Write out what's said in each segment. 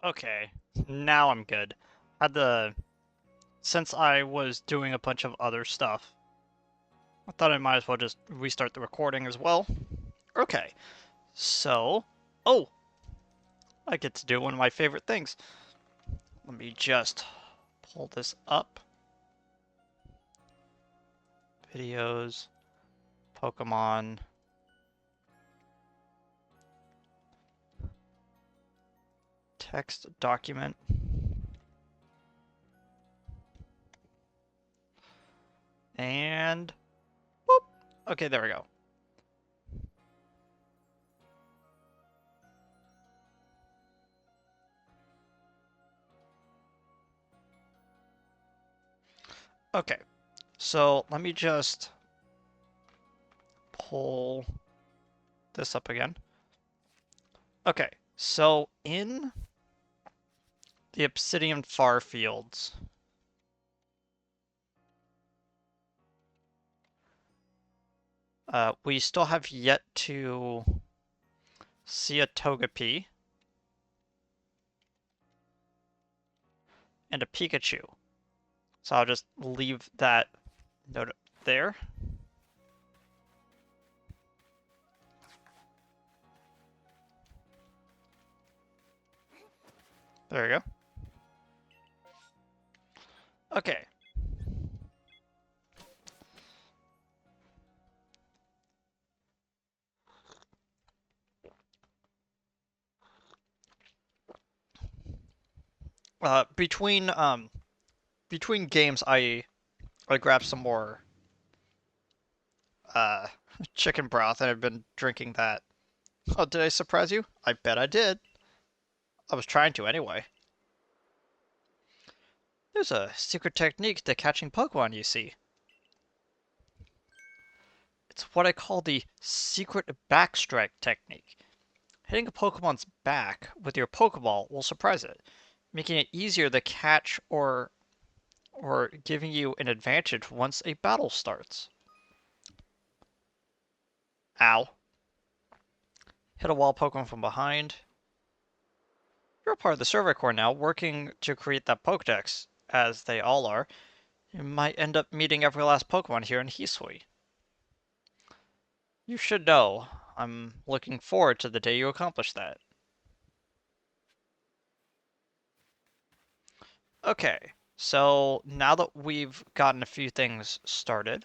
Okay, now I'm good. Had the Since I was doing a bunch of other stuff, I thought I might as well just restart the recording as well. Okay, so oh, I get to do one of my favorite things. Let me just pull this up. Videos, Pokemon. Text document. And whoop. Okay, there we go. Okay, so let me just pull this up again. Okay, so in the Obsidian Far Fields, we still have yet to see a Togepi and a Pikachu. So I'll just leave that note there. There we go. Okay. Between games, I grabbed some more uh chicken broth and I've been drinking that. Oh, did I surprise you? I bet I did. I was trying to anyway. There's a secret technique to catching Pokemon, you see. It's what I call the secret backstrike technique. Hitting a Pokemon's back with your Pokeball will surprise it, making it easier to catch or giving you an advantage once a battle starts. Ow. Hit a wall Pokemon from behind. You're a part of the Survey Corps now, working to create that Pokedex, as they all are. You might end up meeting every last Pokemon here in Hisui. You should know. I'm looking forward to the day you accomplish that. Okay, so now that we've gotten a few things started,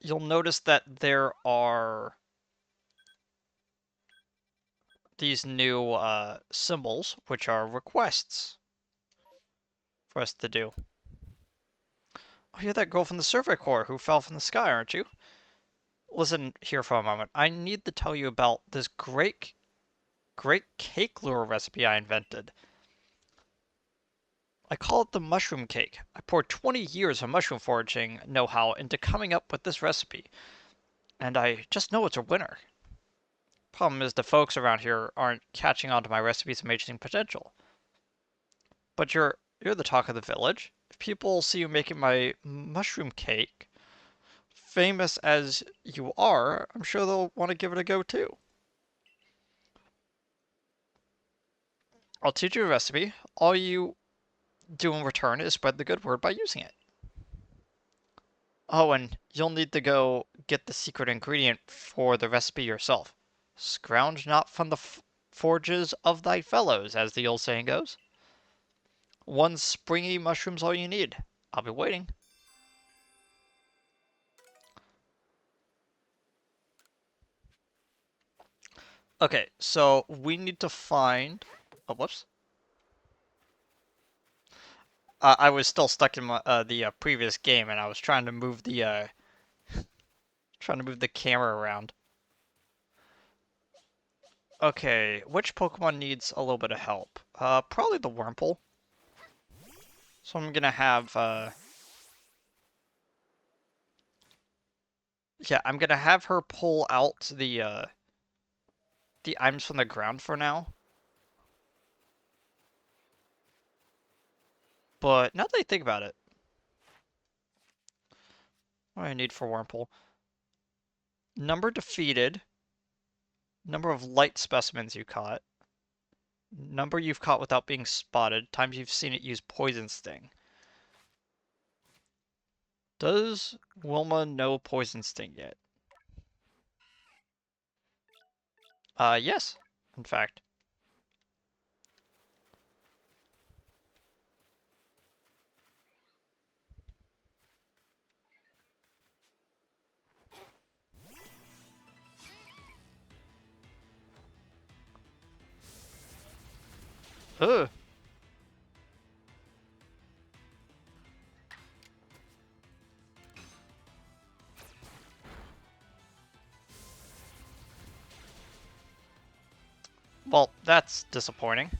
you'll notice that there are these new symbols, which are requests for us to do. Oh, you're that girl from the Survey Corps who fell from the sky, aren't you? Listen here for a moment. I need to tell you about this great cake lure recipe I invented. I call it the mushroom cake. I poured 20 years of mushroom foraging know-how into coming up with this recipe, and I just know it's a winner. Problem is the folks around here aren't catching on to my recipe's amazing potential. But you're the talk of the village. If people see you making my mushroom cake, famous as you are, I'm sure they'll want to give it a go too. I'll teach you a recipe. All you do in return is spread the good word by using it. Oh, and you'll need to go get the secret ingredient for the recipe yourself. Scrounge not from the forges of thy fellows, as the old saying goes. One springy mushroom's all you need. I'll be waiting. Okay, so we need to find. Oh, whoops. I was still stuck in the previous game, and I was trying to move the camera around. Okay, which Pokemon needs a little bit of help? Probably the Wurmple. So I'm gonna have yeah, I'm gonna have her pull out the items from the ground for now. But now that I think about it, what do I need for Wurmple? Number defeated, number of light specimens you caught, number you've caught without being spotted, times you've seen it use poison sting. Does Wilma know poison sting yet? Yes, in fact. Ugh. Well, that's disappointing.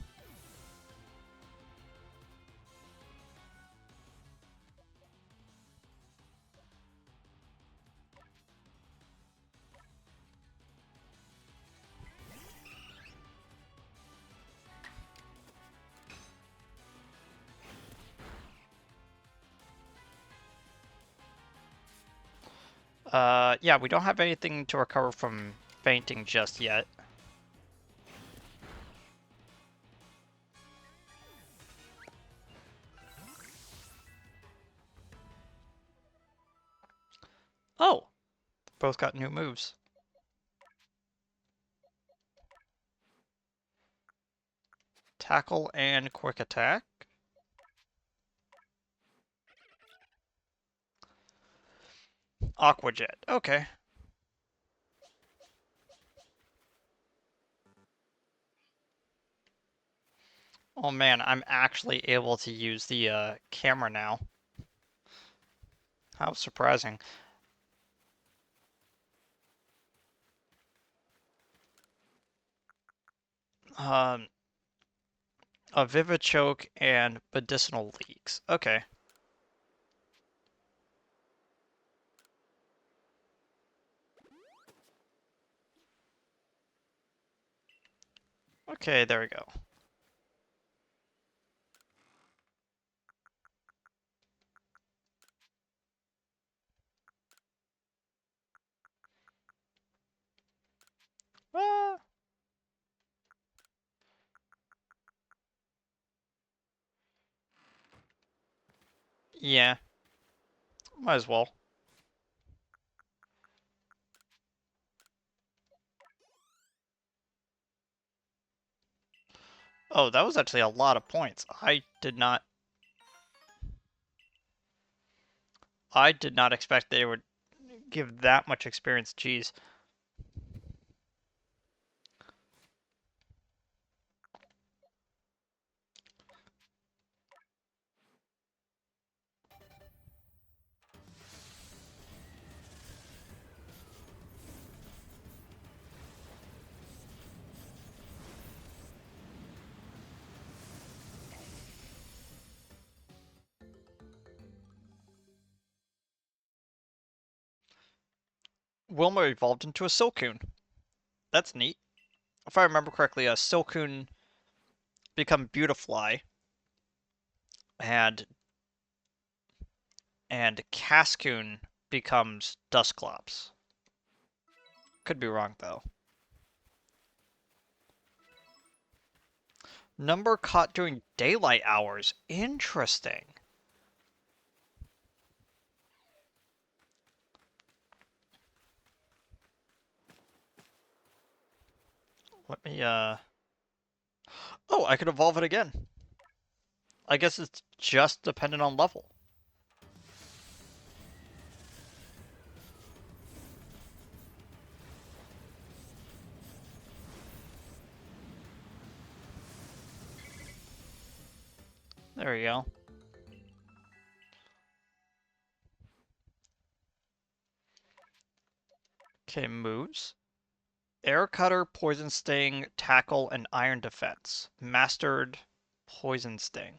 Yeah, we don't have anything to recover from fainting just yet. Oh, both got new moves. Tackle and quick attack. Aqua Jet. Okay. Oh man, I'm actually able to use the camera now. How surprising. Um, a Vivichoke and medicinal leaks. Okay. Okay, there we go. Uh, yeah, might as well. Oh, that was actually a lot of points. I did not expect they would give that much experience. Jeez. Wilma evolved into a Silcoon. That's neat. If I remember correctly, a Silcoon become Beautifly, and Cascoon becomes Dusclops. Could be wrong though. Number caught during daylight hours. Interesting. Let me Oh, I could evolve it again. I guess it's just dependent on level. There we go. Okay, moves. Air Cutter, Poison Sting, Tackle, and Iron Defense. Mastered Poison Sting.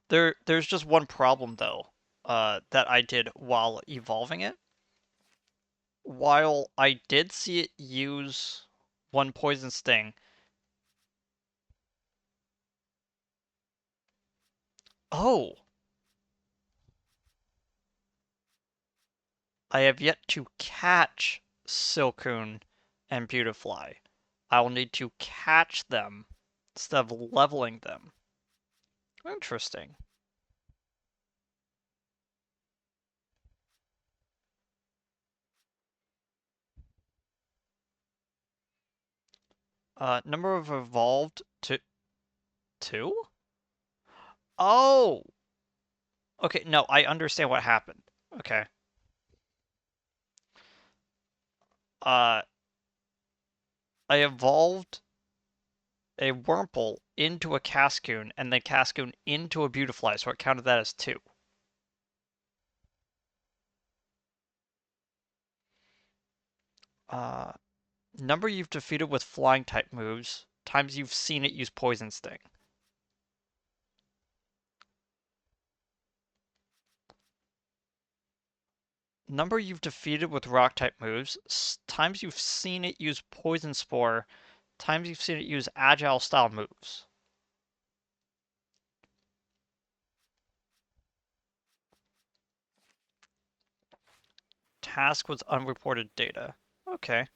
There's just one problem though, that I did while evolving it. While I did see it use one Poison Sting. Oh, I have yet to catch Silcoon and Beautifly. I will need to catch them instead of leveling them. Interesting. Number of evolved to two? Oh! Okay, no, I understand what happened. Okay. Uh, I evolved a Wurmple into a Cascoon, and then Cascoon into a Beautifly, so it counted that as two. Uh, Number you've defeated with flying type moves, times you've seen it use Poison Sting. Number you've defeated with rock type moves, times you've seen it use Poison Spore, times you've seen it use agile style moves. Task was unreported data. Okay.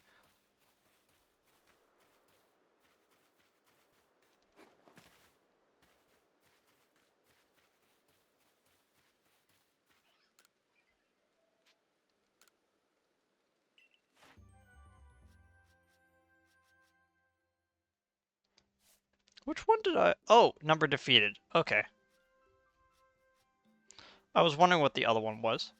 Which one did I... Oh, number defeated. Okay. I was wondering what the other one was.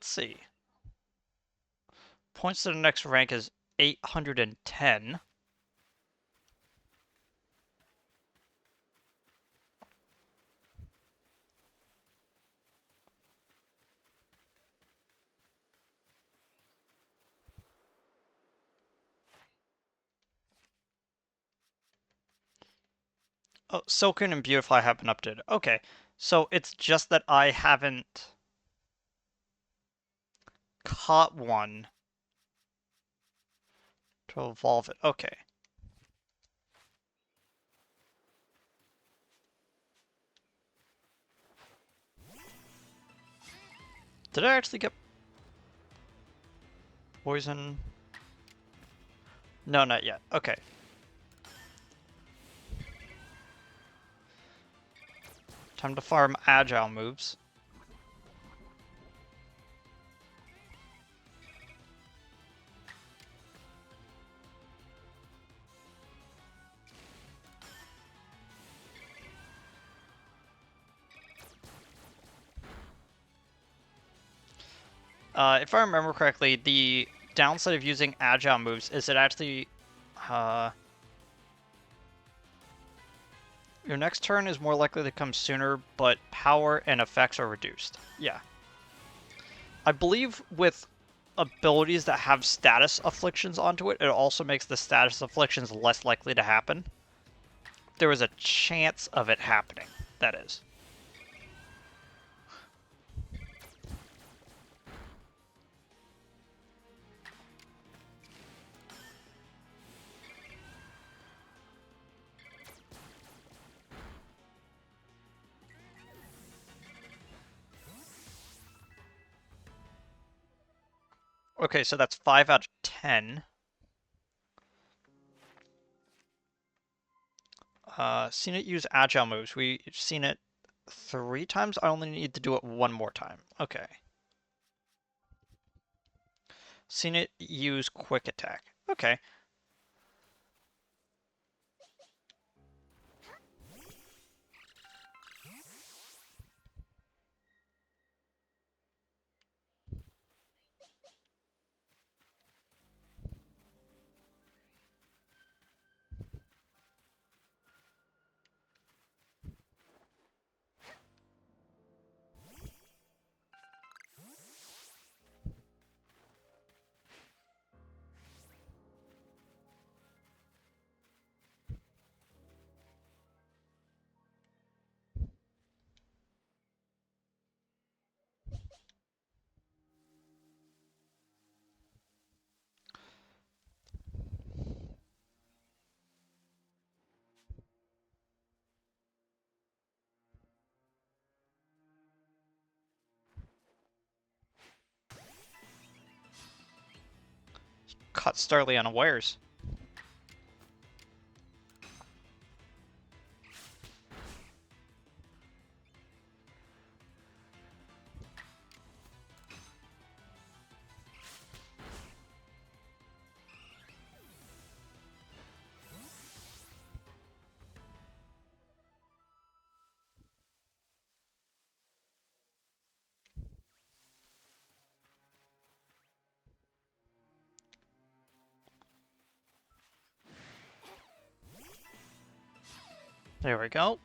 Let's see. Points to the next rank is 810. Oh, Silken and Beautifly have been updated. Okay, so it's just that I haven't caught one to evolve it. Okay. Did I actually get poison? No, not yet. Okay. Time to farm agile moves. If I remember correctly, the downside of using agile moves is it actually... Uh, your next turn is more likely to come sooner, but power and effects are reduced. Yeah. I believe with abilities that have status afflictions onto it, it also makes the status afflictions less likely to happen. There is a chance of it happening, that is. Okay, so that's 5 out of 10. Seen it use agile moves. We've seen it 3 times. I only need to do it 1 more time. Okay. Seen it use quick attack. Okay. caught Starly unawares. There we go.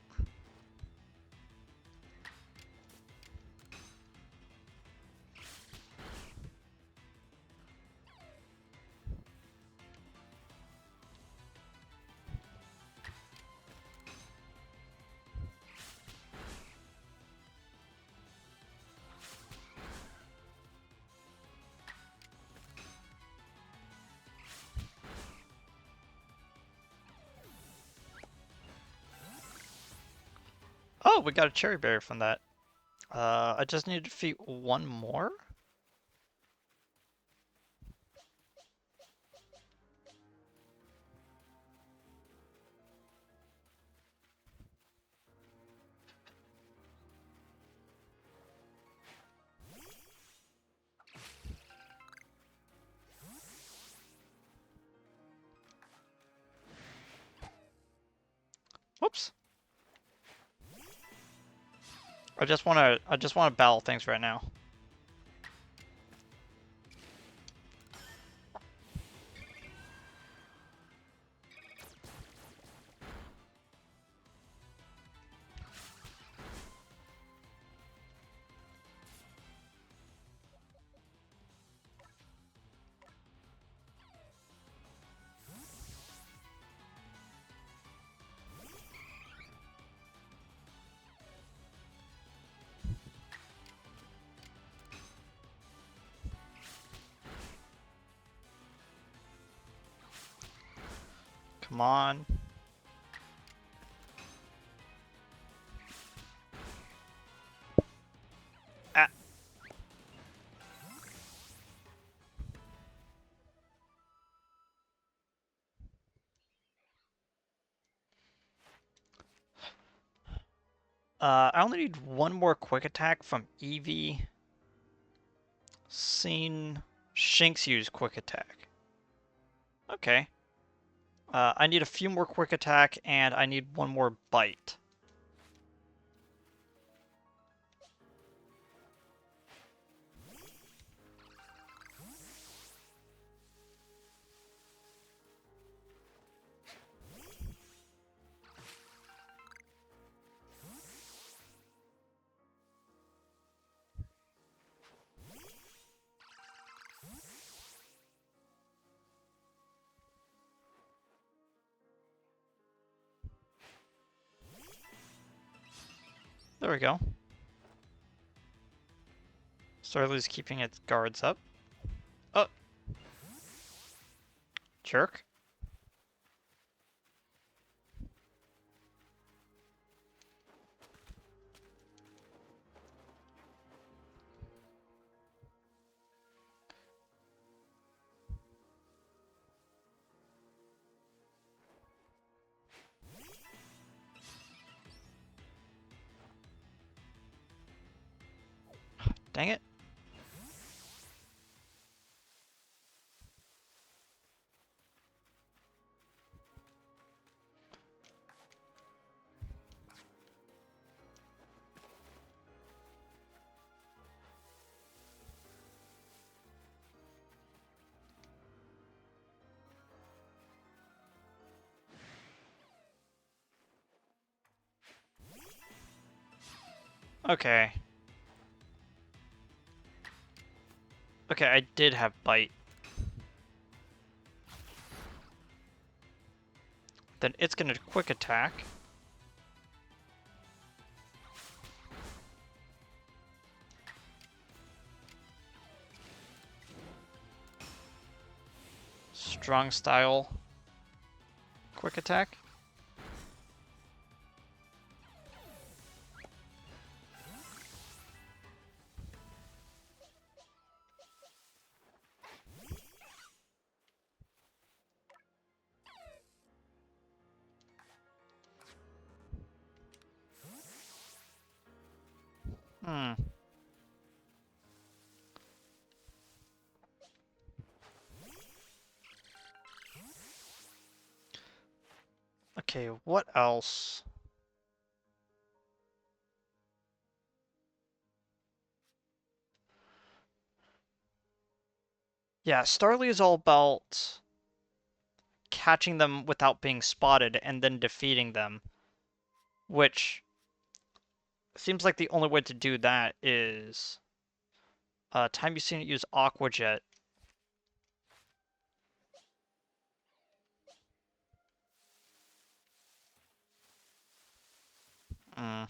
Oh, we got a cherry berry from that. I just need to defeat one more? Whoops. I just wanna battle things right now. Come on. Ah. I only need one more quick attack from Eevee. Seen Shinx use quick attack. Okay. I need a few more quick attack, and I need one more bite. There we go. Starly's keeping its guards up. Oh! Jerk. Dang it. Okay. Okay, I did have bite. Then it's gonna quick attack. Strong style. Quick attack. Hmm. Okay, what else? Yeah, Starly is all about catching them without being spotted and then defeating them, which seems like the only way to do that is time you've seen it use Aqua Jet. Mm.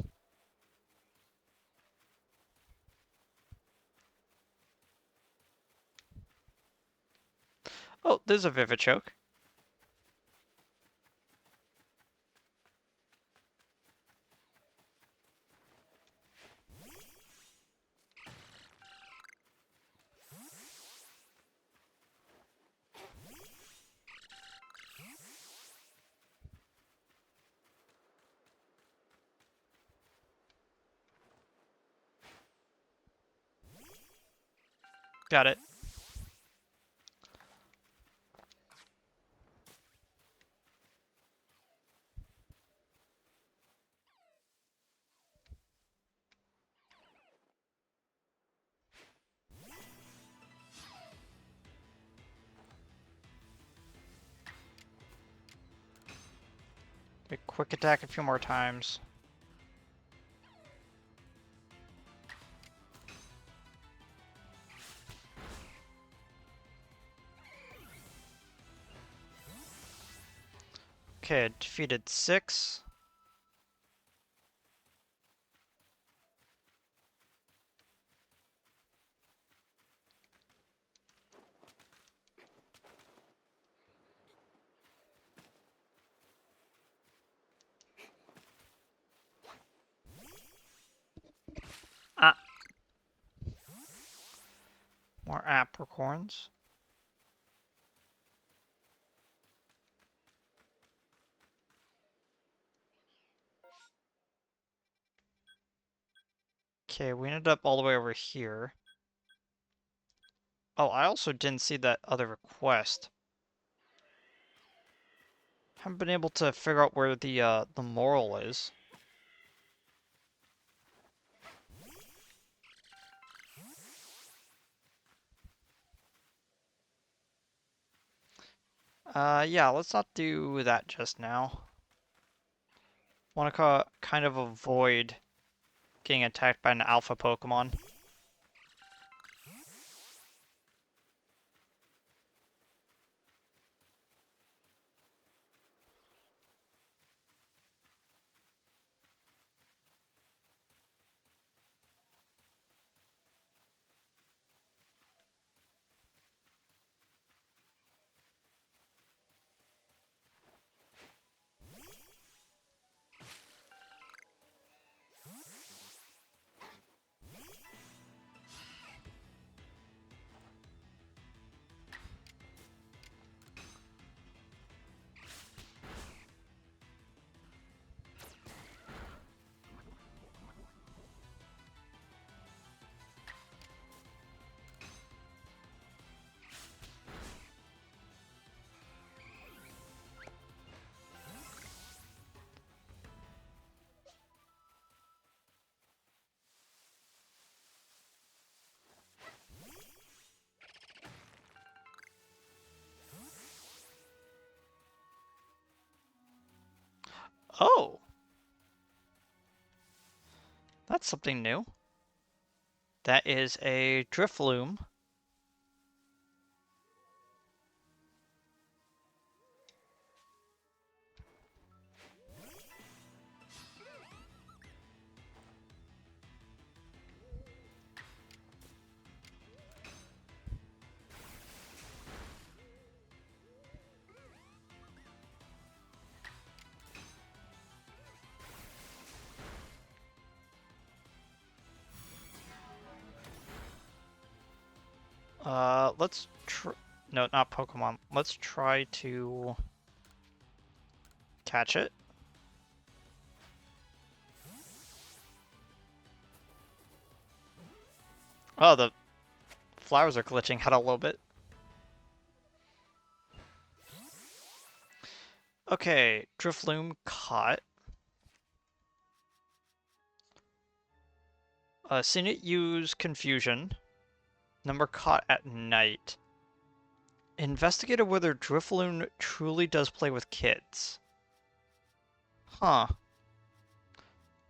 Oh, there's a Vivichoke. Got it. A quick attack a few more times. Okay, defeated 6. Ah, more apricorns. Okay, we ended up all the way over here. Oh, I also didn't see that other request. Haven't been able to figure out where the moral is. Yeah, let's not do that just now. Want to kind of avoid getting attacked by an alpha Pokemon. Oh, that's something new. That is a Drifloom. Let's tr- No, not Pokemon. Let's try to catch it. Oh, the flowers are glitching out a little bit. Okay, Drifloon caught. Seen it use confusion. Number caught at night. Investigated whether Drifloon truly does play with kids. Huh.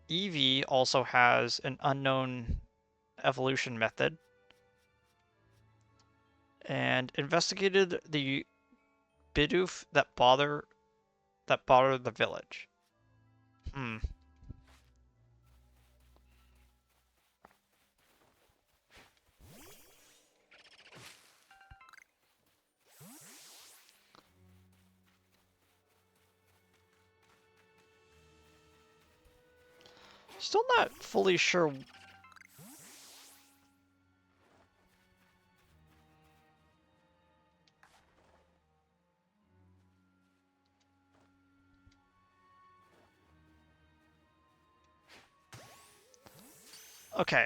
Eevee also has an unknown evolution method. And investigated the Bidoof that bother the village. Hmm. Still not fully sure. Okay.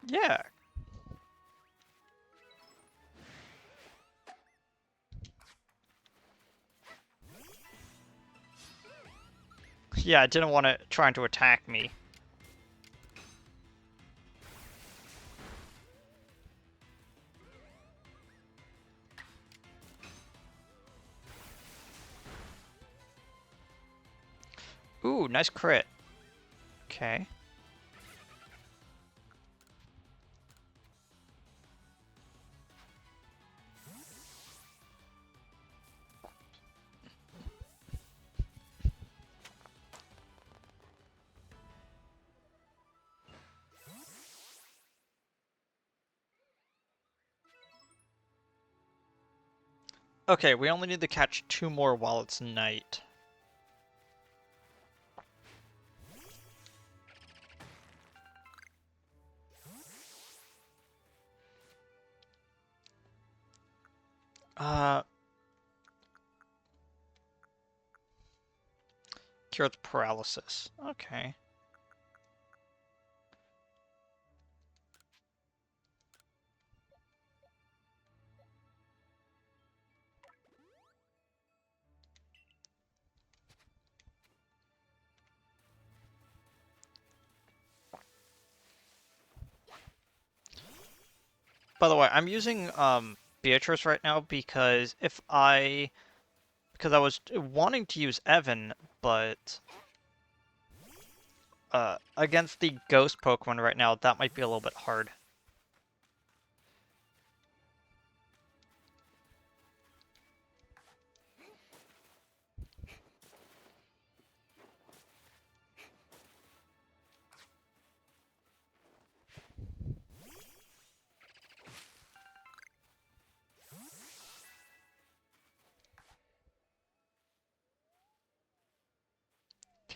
Yeah. Yeah, I didn't want it trying to attack me. Ooh, nice crit. Okay. Okay, we only need to catch 2 more while it's night. Uh, Cure its paralysis. Okay. By the way, I'm using Beatrice right now because I was wanting to use Evan, but against the ghost Pokemon right now, that might be a little bit hard.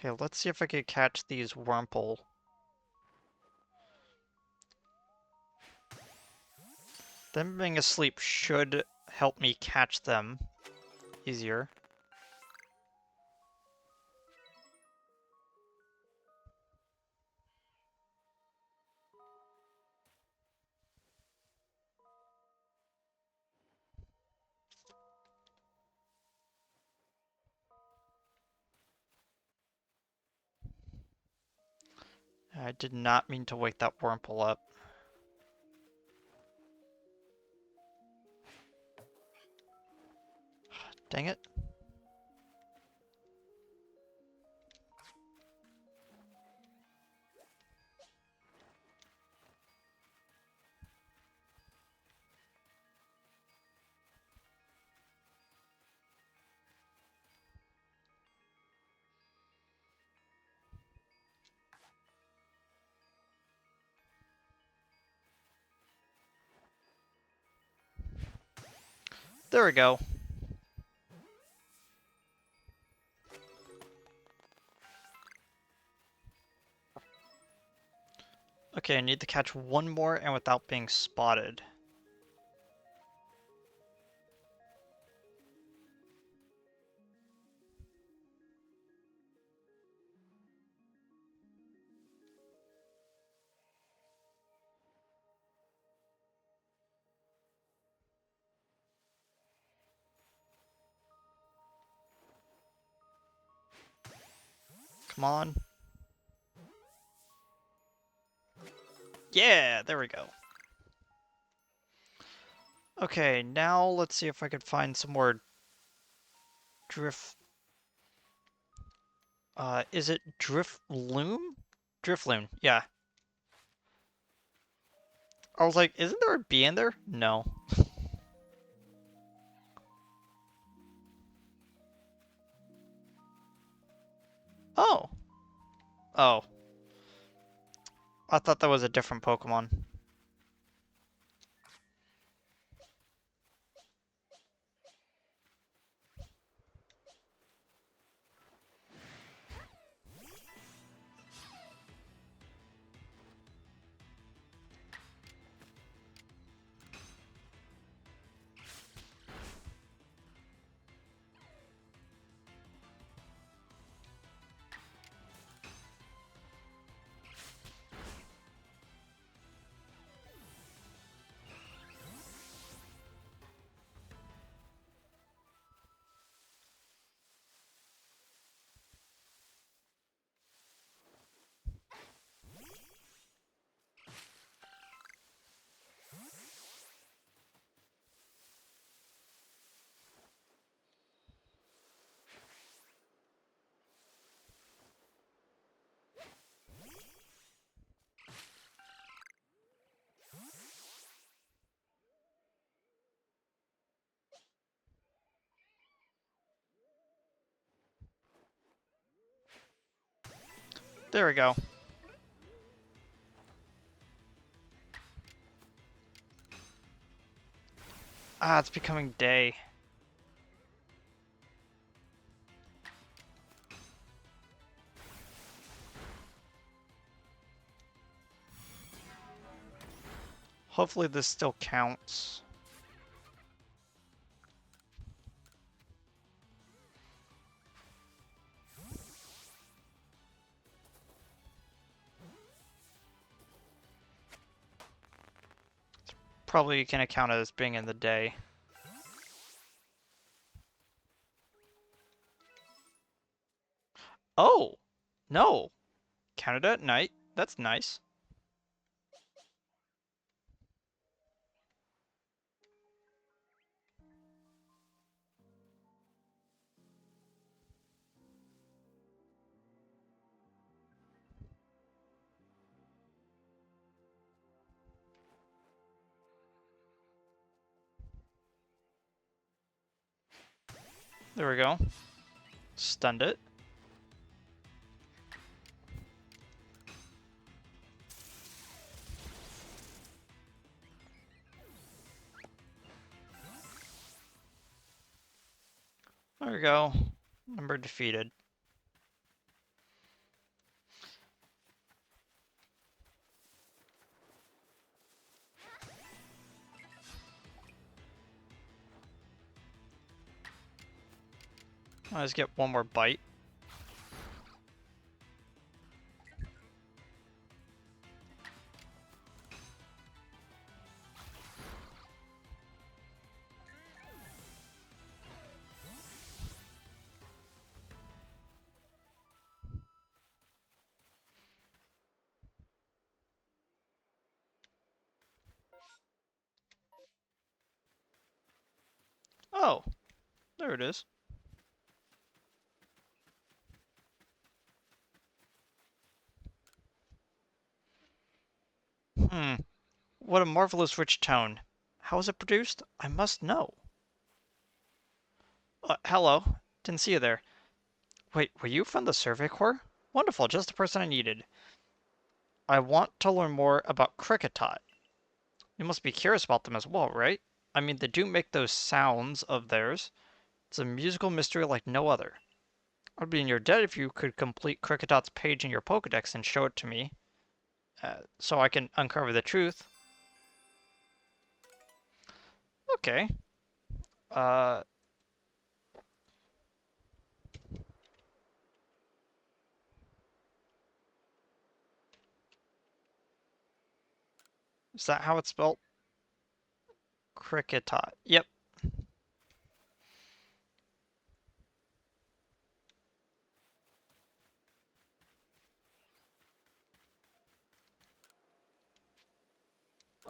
Okay, let's see if I can catch these Wurmple. Them being asleep should help me catch them easier. I did not mean to wake that Wurmple up. Dang it. There we go. Okay, I need to catch one more and without being spotted. Come on. Yeah, there we go. Okay, now let's see if I can find some more drift. Is it Drifloon? Drifloon, yeah. I was like, isn't there a B in there? No. Oh. Oh. I thought that was a different Pokemon. There we go. Ah, it's becoming day. Hopefully this still counts. Probably can account it as being in the day. Oh! No! Counted at night. That's nice. There we go. Stunned it. There we go. Number defeated. Let's get one more bite. Oh, there it is. Hmm. What a marvelous rich tone. How is it produced? I must know. Hello. Didn't see you there. Wait, were you from the Survey Corps? Wonderful, just the person I needed. I want to learn more about Cricketot. You must be curious about them as well, right? I mean, they do make those sounds of theirs. It's a musical mystery like no other. I'd be in your debt if you could complete Cricketot's page in your Pokedex and show it to me, so I can uncover the truth. Okay. Uh, is that how it's spelled? Cricketot. Yep.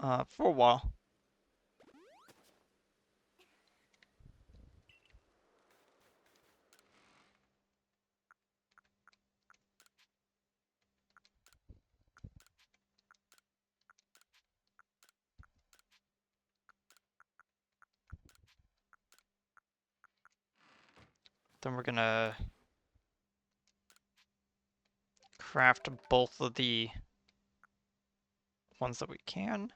for a while. Then we're gonna craft both of the ones that we can.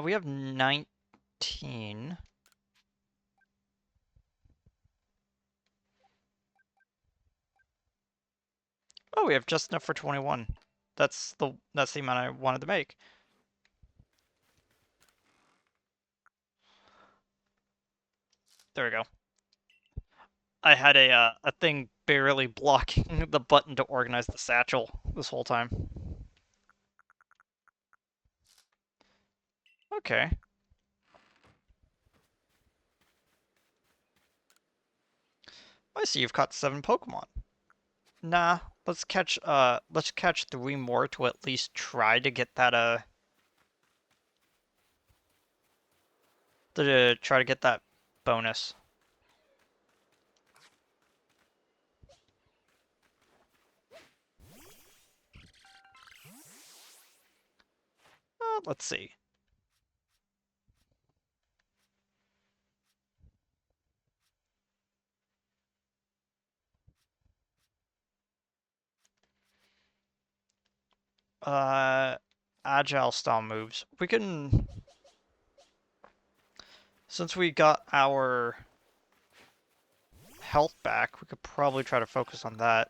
We have 19. Oh, we have just enough for 21. That's the amount I wanted to make. There we go. I had a thing barely blocking the button to organize the satchel this whole time. Okay. I see you've caught 7 Pokemon. Nah, let's catch 3 more to at least try to get that to try to get that bonus. Let's see. Uh, Agile style moves. We can, since we got our health back, we could probably try to focus on that.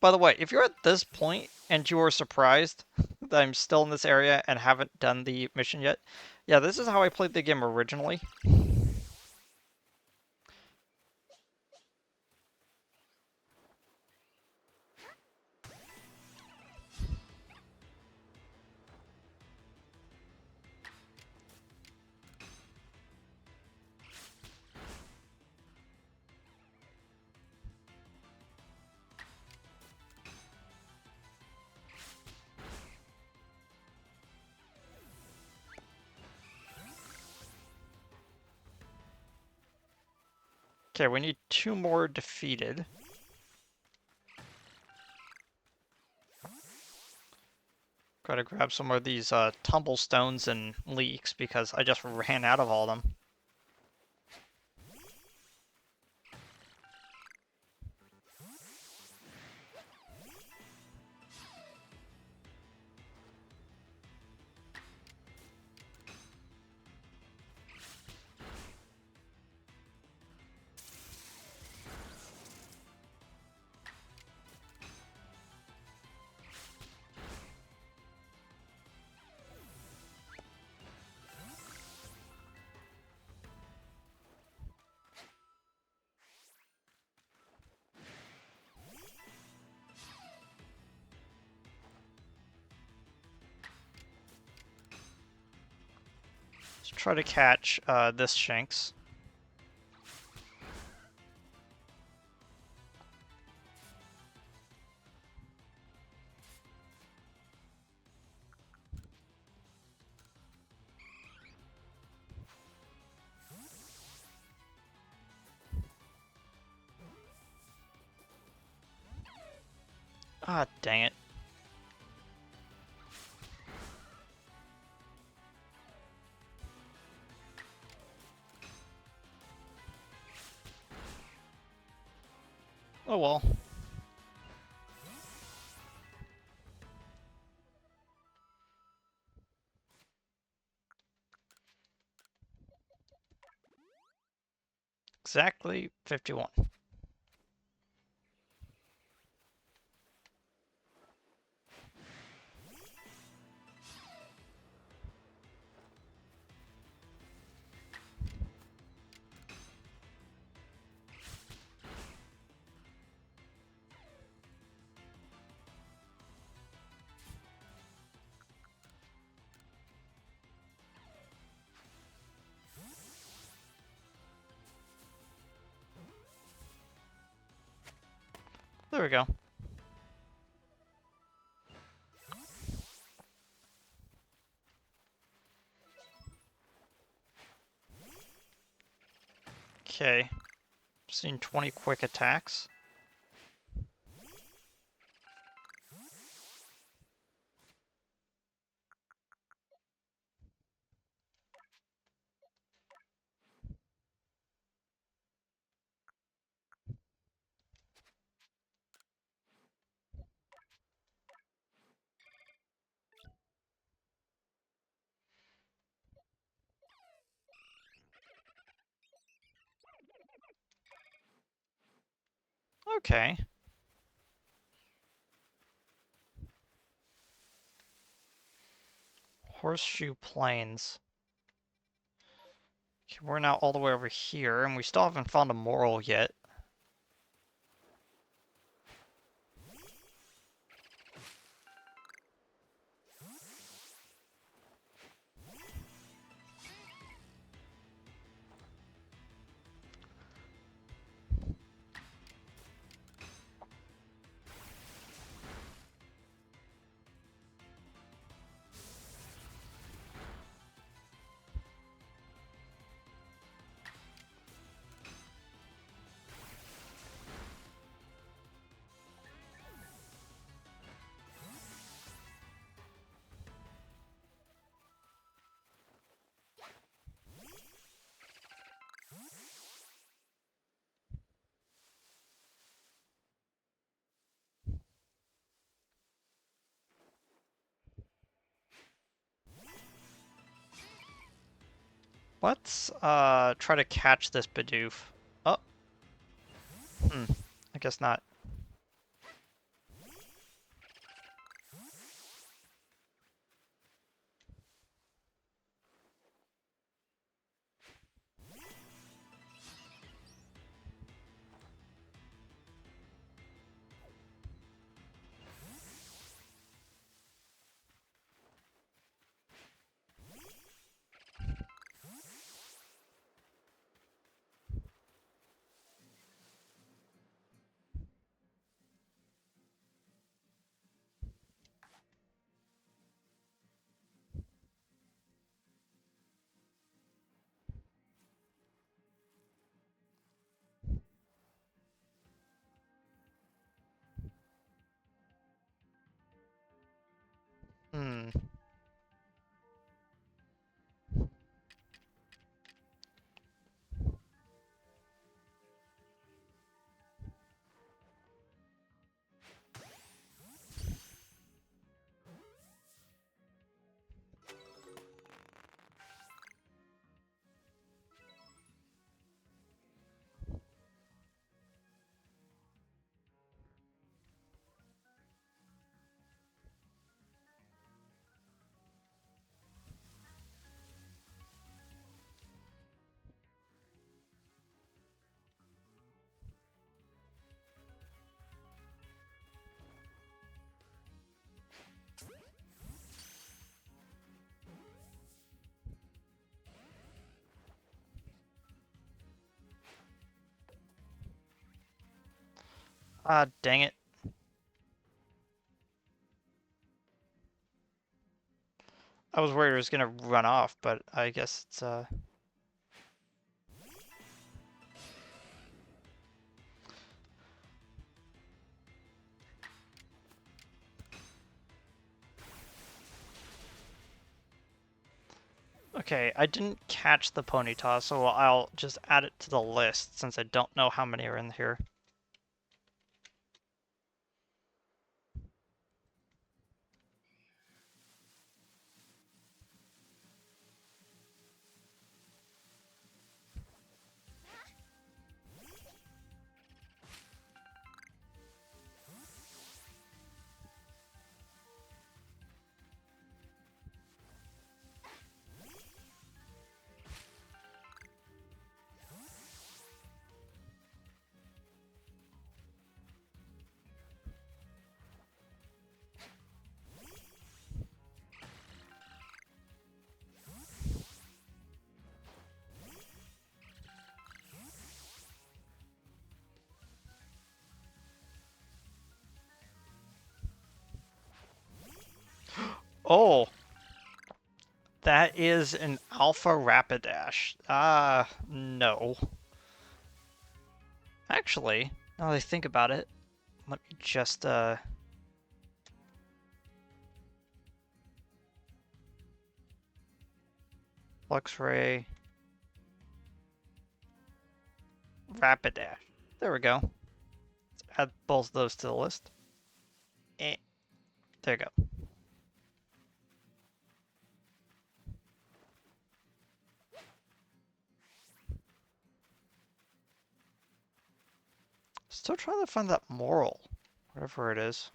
By the way, if you're at this point and you are surprised that I'm still in this area and haven't done the mission yet, yeah, this is how I played the game originally. Okay, we need 2 more defeated. Gotta grab some of these tumblestones and leeks because I just ran out of all of them. Let's try to catch this Shanks. Ah, dang it. Oh well. Exactly 51. There we go. Okay. Seen 20 quick attacks. Okay. Horseshoe Plains. Okay, we're now all the way over here, and we still haven't found a moral yet. Let's try to catch this Bidoof. Oh, I guess not. Hmm. Ah, dang it. I was worried it was gonna run off, but I guess it's. Okay, I didn't catch the Ponyta, so I'll just add it to the list since I don't know how many are in here. Oh, that is an Alpha Rapidash. No. Actually, now that I think about it, let me just, Luxray, Rapidash. There we go. Let's add both those to the list. Eh, there you go. Still trying to find that moral, whatever it is.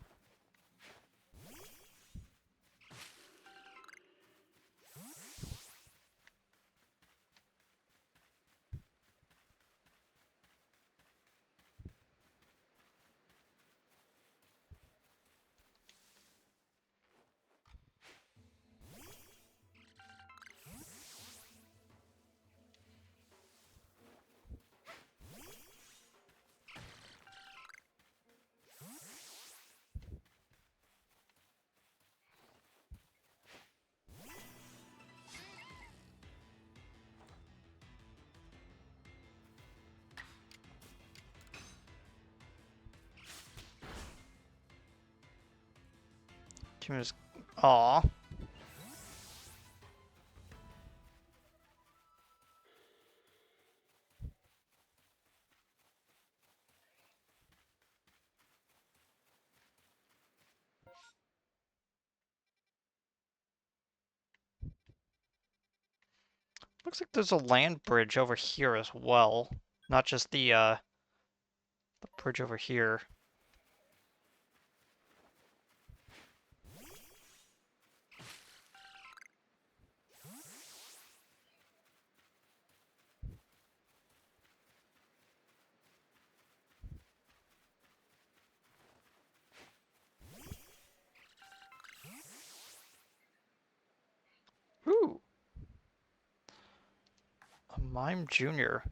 Can we just... Aw. Looks like there's a land bridge over here as well. Not just the bridge over here. Ooh, a Mime Junior.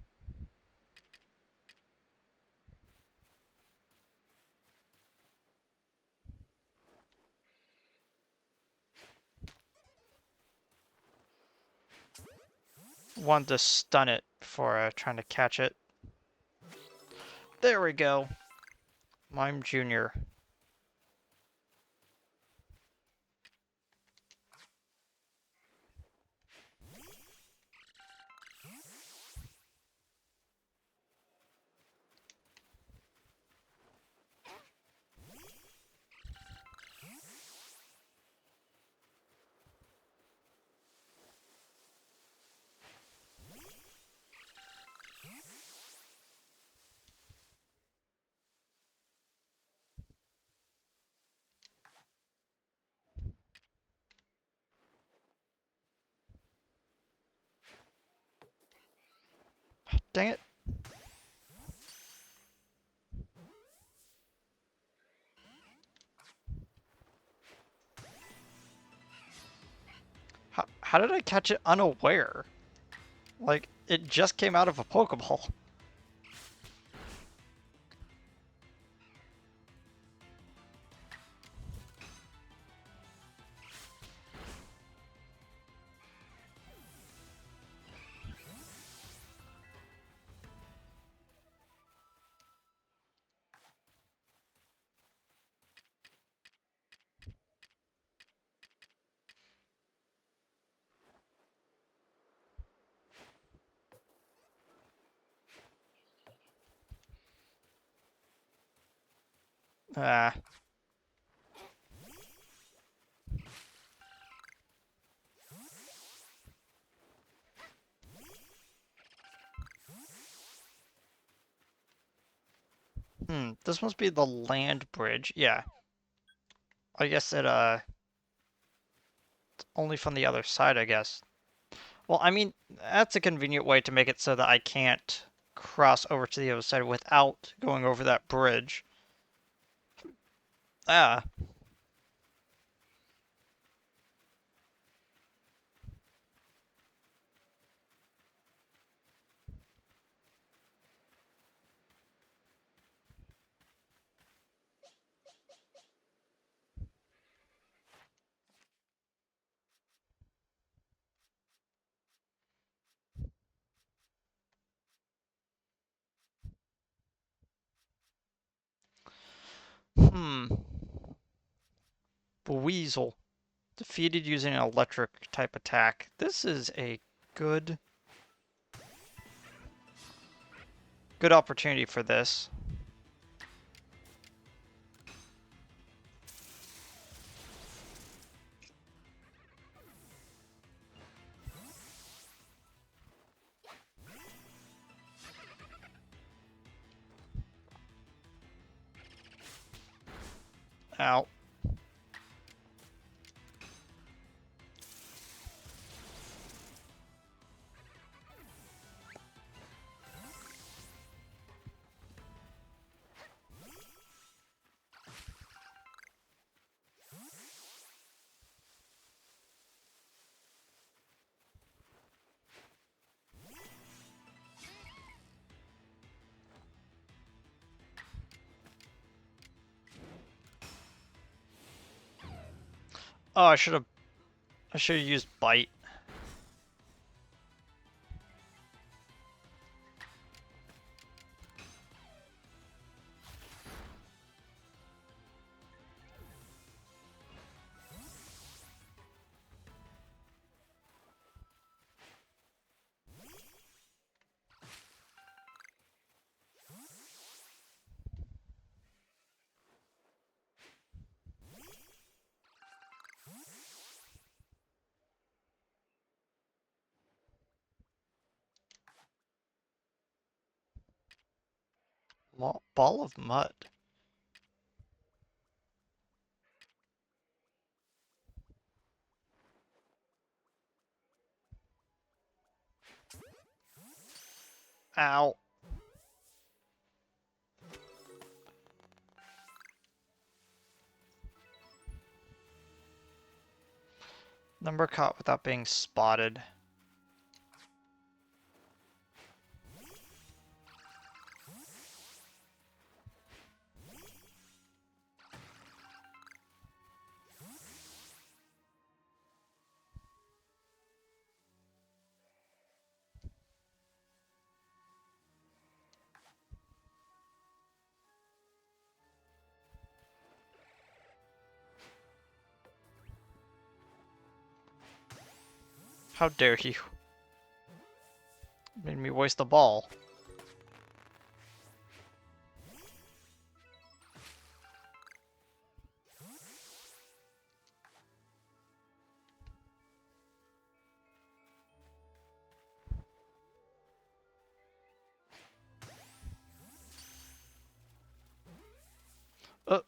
Wanted to stun it before trying to catch it. There we go. Mime Junior. Dang it. How did I catch it unaware? Like, it just came out of a Pokeball. Ah. This must be the land bridge. Yeah. I guess it's only from the other side, I guess. Well, I mean, that's a convenient way to make it so that I can't cross over to the other side without going over that bridge. Ah. Hmm. Weasel. Defeated using an electric type attack. This is a good good opportunity for this. Ow. Oh, I should have used bite. Ball of mud. Ow. Number caught without being spotted. How dare you? Made me waste the ball. Uh,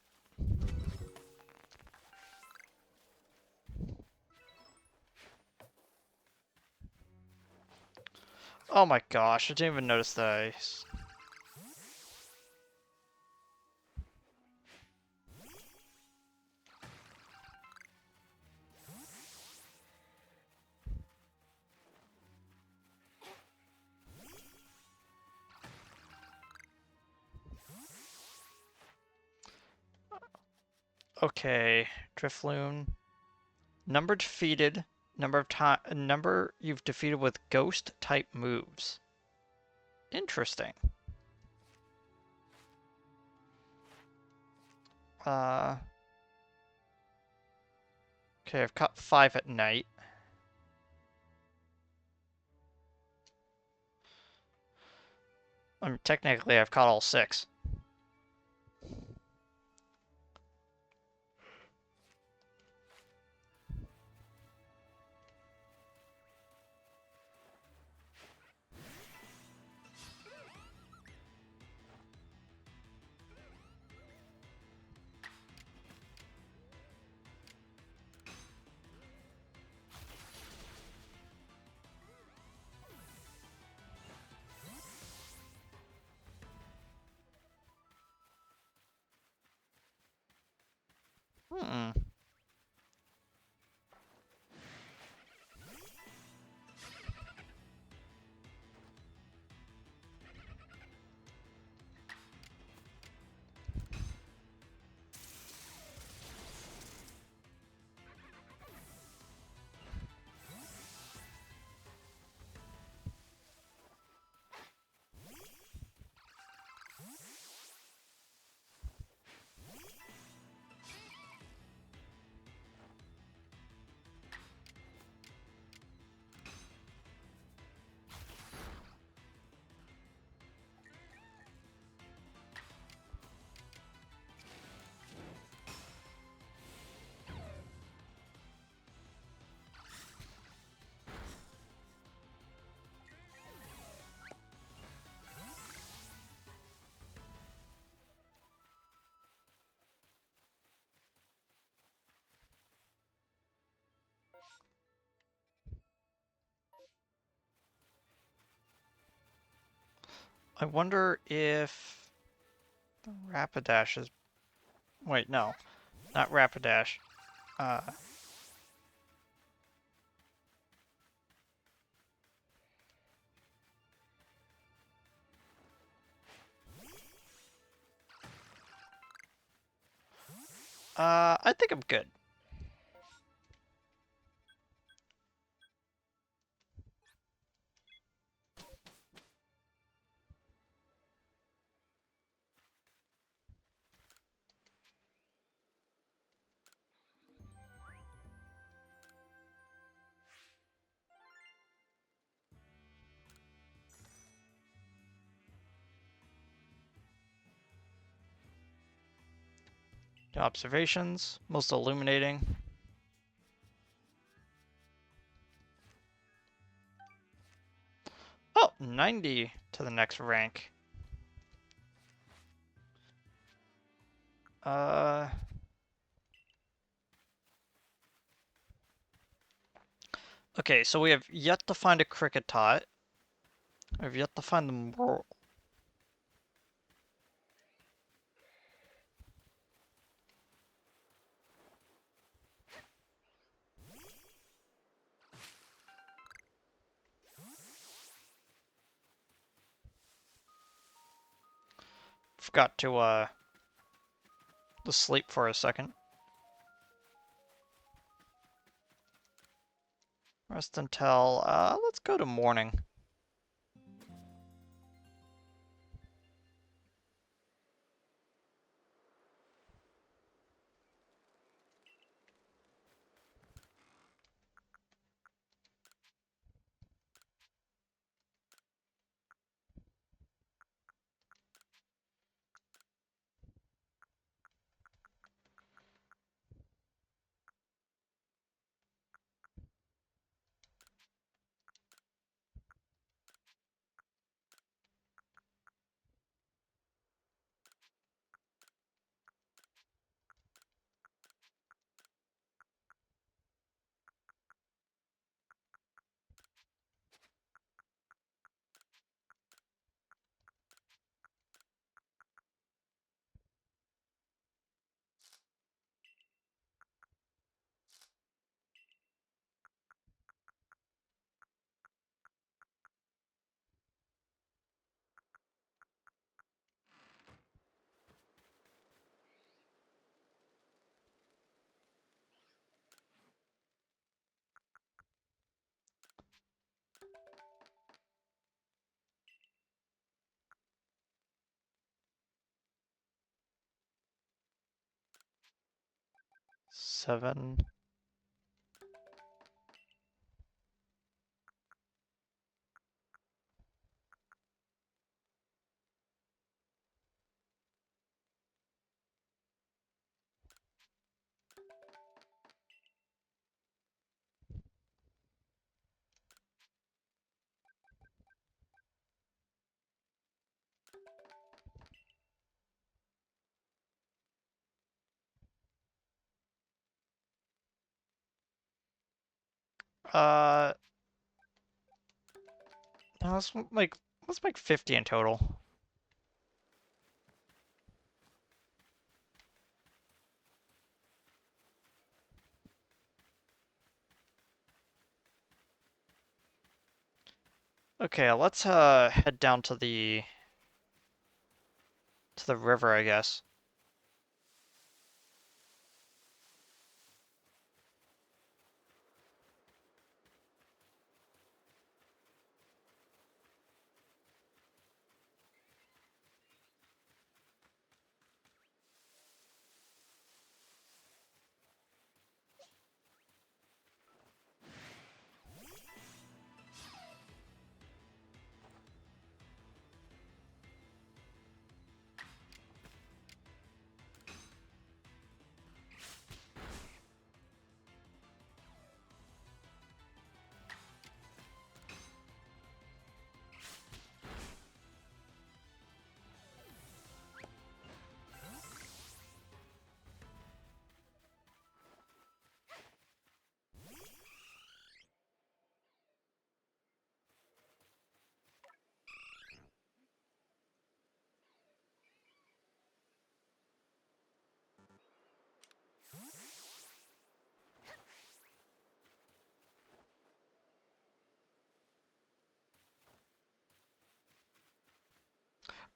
oh my gosh, I didn't even notice the ice. Okay, Drifloon. Number defeated, number you've defeated with ghost type moves. Interesting. Uh, okay, I've caught 5 at night. Technically, I've caught all 6. Hmm. I wonder if the Rapidash is... Wait, no. Not Rapidash. Uh, I think I'm good. Observations, most illuminating. Oh, 90 to the next rank. Uh, okay, so we have yet to find a Cricketot. We've yet to find the Mor... Forgot to sleep for a second. Rest until, let's go to morning. Seven. Uh, no, let's make 50 in total. Okay, let's head down to the river, I guess.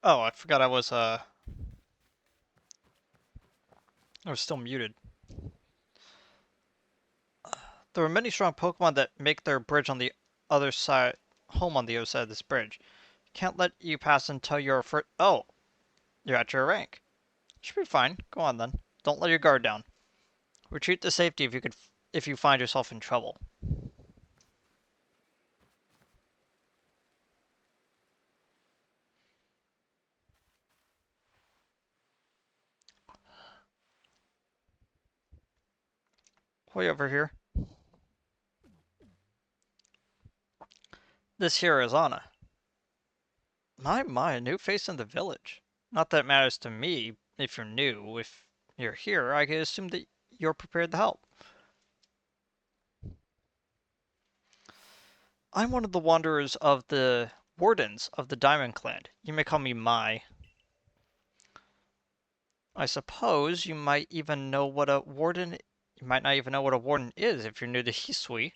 Oh, I forgot I was still muted. There are many strong Pokemon that make their bridge on the other side, home on the other side of this bridge. Can't let you pass until you're first. Oh, you're at your rank. Should be fine. Go on then. Don't let your guard down. Retreat to safety if you find yourself in trouble. Way over here. This here is Anna. My, a new face in the village. Not that it matters to me if you're new. If you're here, I can assume that you're prepared to help. I'm one of the wanderers of the wardens of the Diamond Clan. You may call me Mai. I suppose you might even know what a warden. You might not even know what a warden is if you're new to Hisui.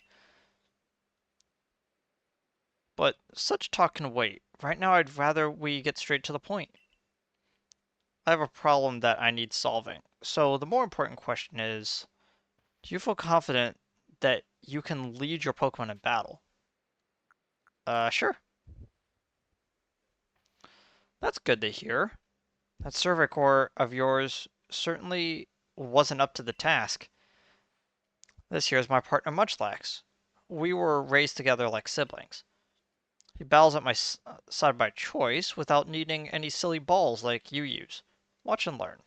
But such talk can wait. Right now, I'd rather we get straight to the point. I have a problem that I need solving. So the more important question is, do you feel confident that you can lead your Pokemon in battle? Sure. That's good to hear. That Survey Corps of yours certainly wasn't up to the task. This here's my partner Munchlax. We were raised together like siblings. He battles at my side by choice without needing any silly balls like you use. Watch and learn.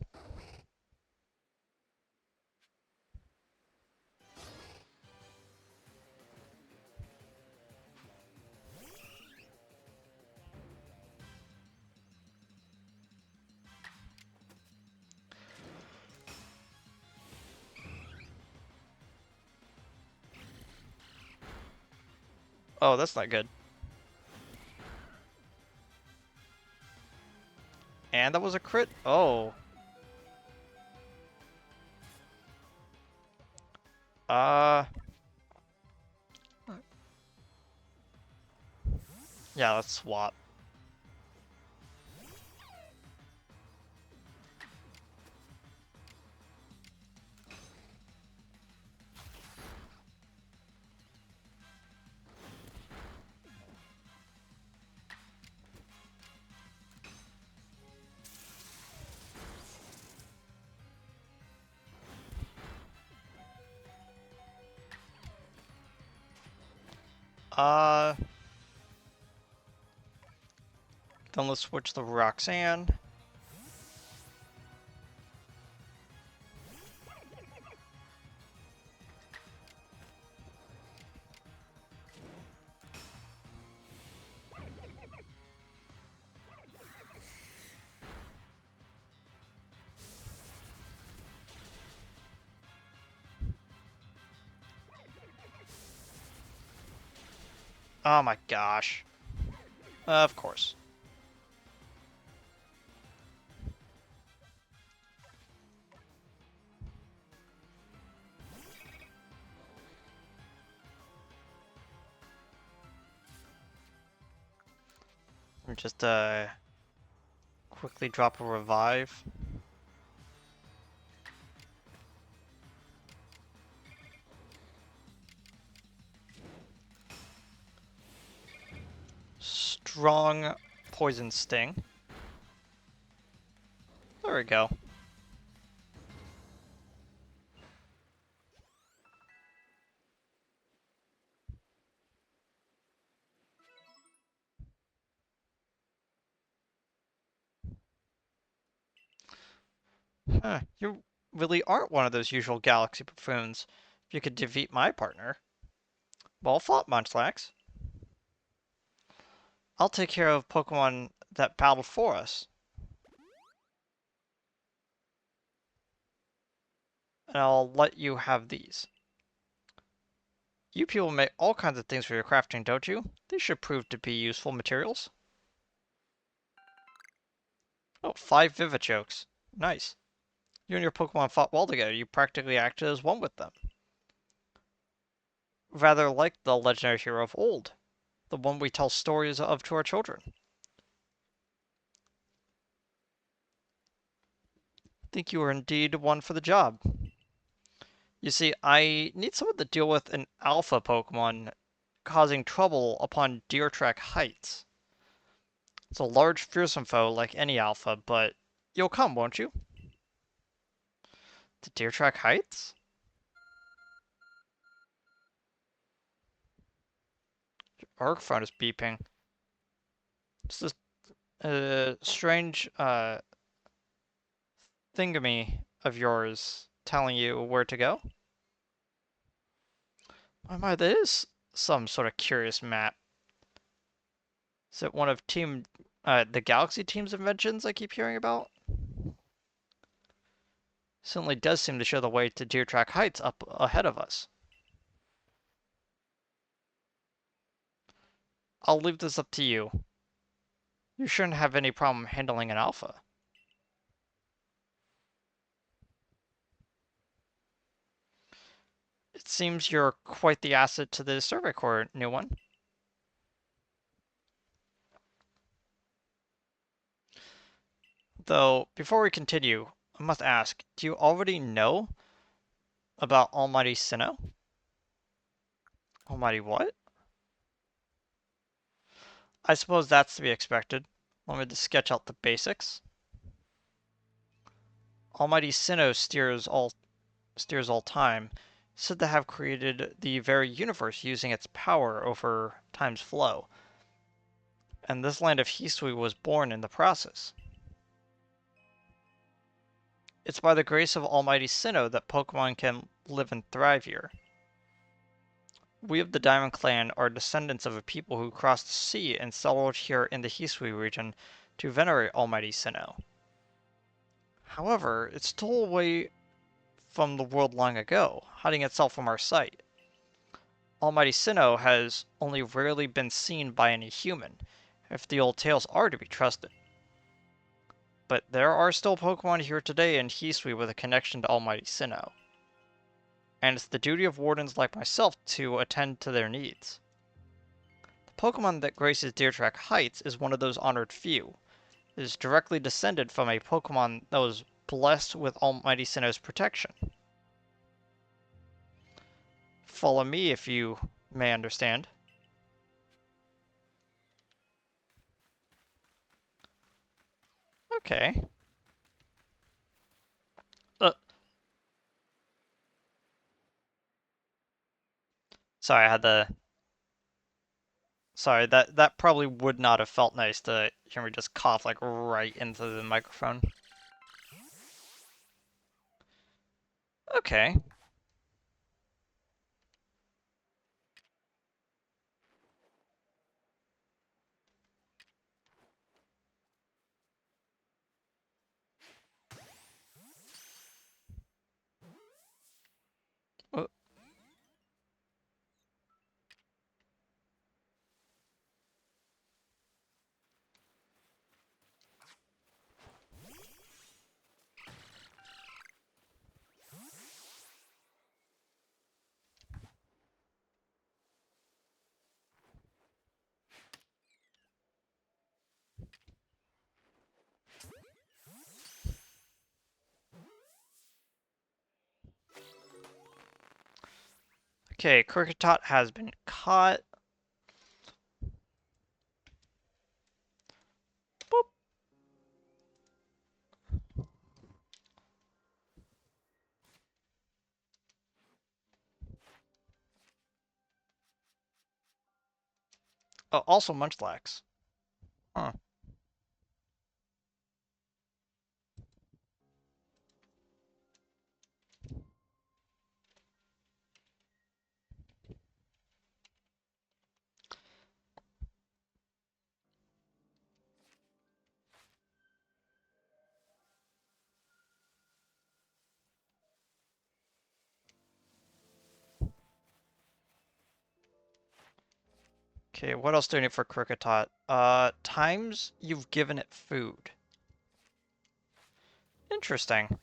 Oh, that's not good. And that was a crit? Oh. Uh, yeah, let's swap. Uh, then let's switch to Roxanne. Oh my gosh. Of course. Just quickly drop a revive. Strong poison sting. There we go. Huh, you really aren't one of those usual galaxy buffoons. If you could defeat my partner. Well fought, Munchlax. I'll take care of Pokemon that battle for us. And I'll let you have these. You people make all kinds of things for your crafting, don't you? These should prove to be useful materials. Oh, 5 Vivichokes. Nice. You and your Pokemon fought well together. You practically acted as one with them. Rather like the legendary hero of old. The one we tell stories of to our children. think you are indeed one for the job. You see, I need someone to deal with an alpha Pokemon causing trouble upon Deer Track Heights. It's a large, fearsome foe like any alpha, but you'll come, won't you? To Deer Track Heights? Arc phone is beeping. It's this strange thingamy of yours telling you where to go? My, that is some sort of curious map. Is it one of the Galaxy team's inventions I keep hearing about? Certainly does seem to show the way to Deer Track Heights up ahead of us. I'll leave this up to you. You shouldn't have any problem handling an alpha. It seems you're quite the asset to the Survey Corps, new one. Though, before we continue, I must ask, do you already know about Almighty Sinnoh? Almighty what? I suppose that's to be expected. Let me just sketch out the basics. Almighty Sinnoh steers all time, said to have created the very universe using its power over time's flow. And this land of Hisui was born in the process. It's by the grace of Almighty Sinnoh that Pokemon can live and thrive here. We of the Diamond Clan are descendants of a people who crossed the sea and settled here in the Hisui region to venerate Almighty Sinnoh. However, it stole away from the world long ago, hiding itself from our sight. Almighty Sinnoh has only rarely been seen by any human, if the old tales are to be trusted. But there are still Pokemon here today in Hisui with a connection to Almighty Sinnoh. And it's the duty of wardens like myself to attend to their needs. The Pokemon that graces Deer Track Heights is one of those honored few. It is directly descended from a Pokemon that was blessed with Almighty Sinnoh's protection. Follow me if you may understand. Okay. Uh, sorry, I had the... Sorry, that probably would not have felt nice to hear me just cough like right into the microphone. Okay. Uh, Okay, Kricketot has been caught. Boop. Oh, also Munchlax. Huh. Okay, what else do I need for Kricketot? Times you've given it food. Interesting.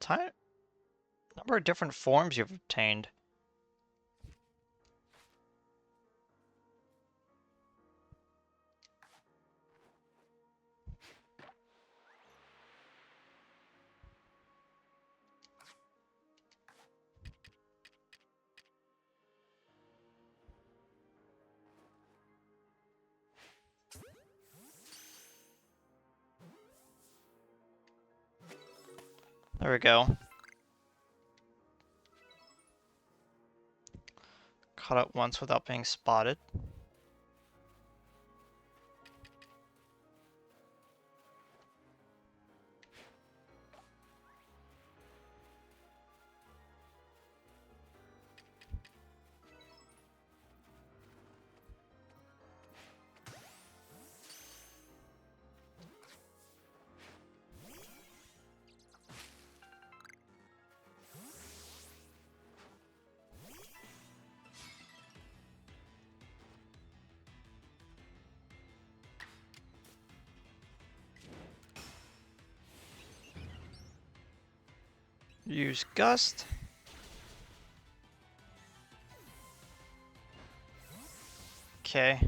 number of different forms you've obtained. There we go. Caught up once without being spotted. Use Gust. Okay.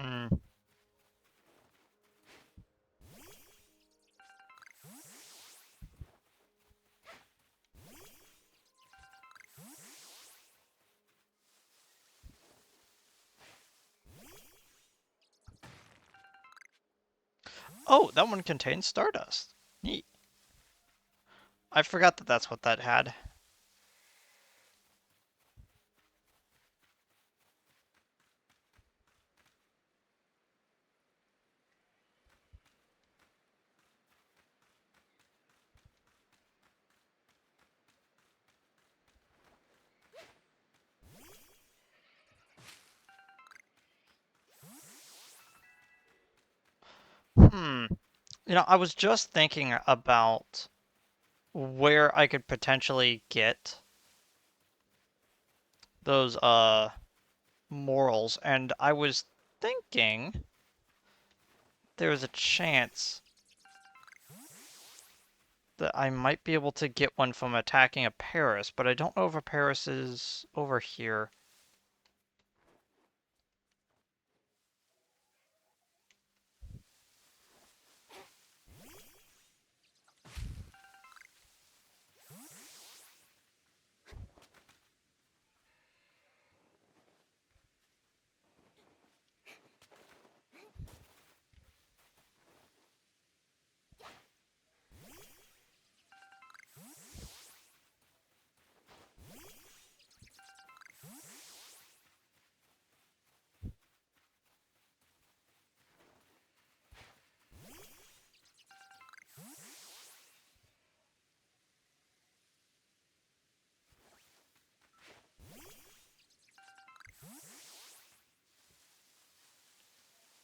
Hmm. Oh, that one contains Stardust. Neat. I forgot that that's what that had. Hmm. You know, I was just thinking about where I could potentially get those morals, and I was thinking there's a chance that I might be able to get one from attacking a Paris, but I don't know if a Paris is over here.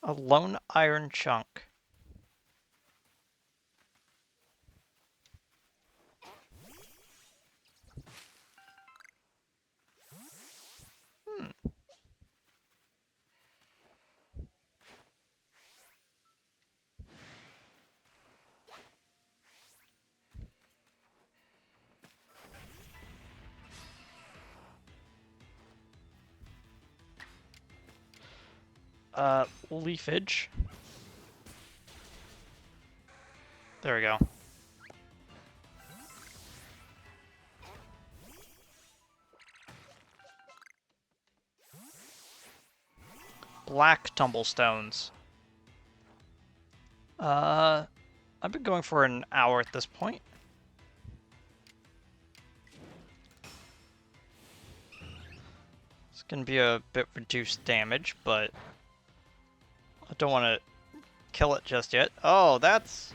A lone iron chunk. Hmm. Leafage. There we go. Black tumblestones. I've been going for an hour at this point. It's gonna be a bit reduced damage, but I don't want to kill it just yet. Oh, that's...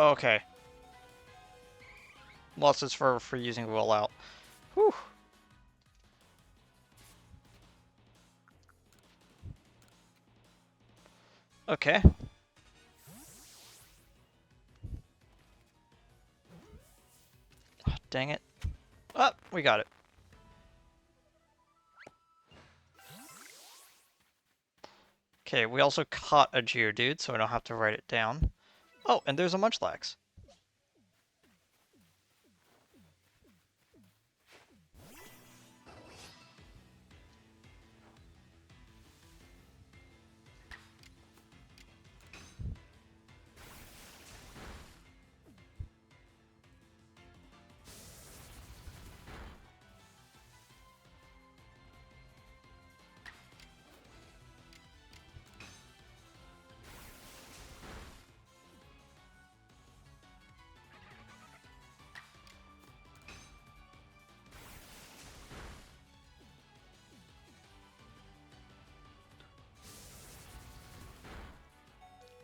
Okay. Losses for using rollout. Whew. Okay. Oh, dang it. Oh, we got it. Okay, we also caught a Geodude, so I don't have to write it down. Oh, and there's a Munchlax.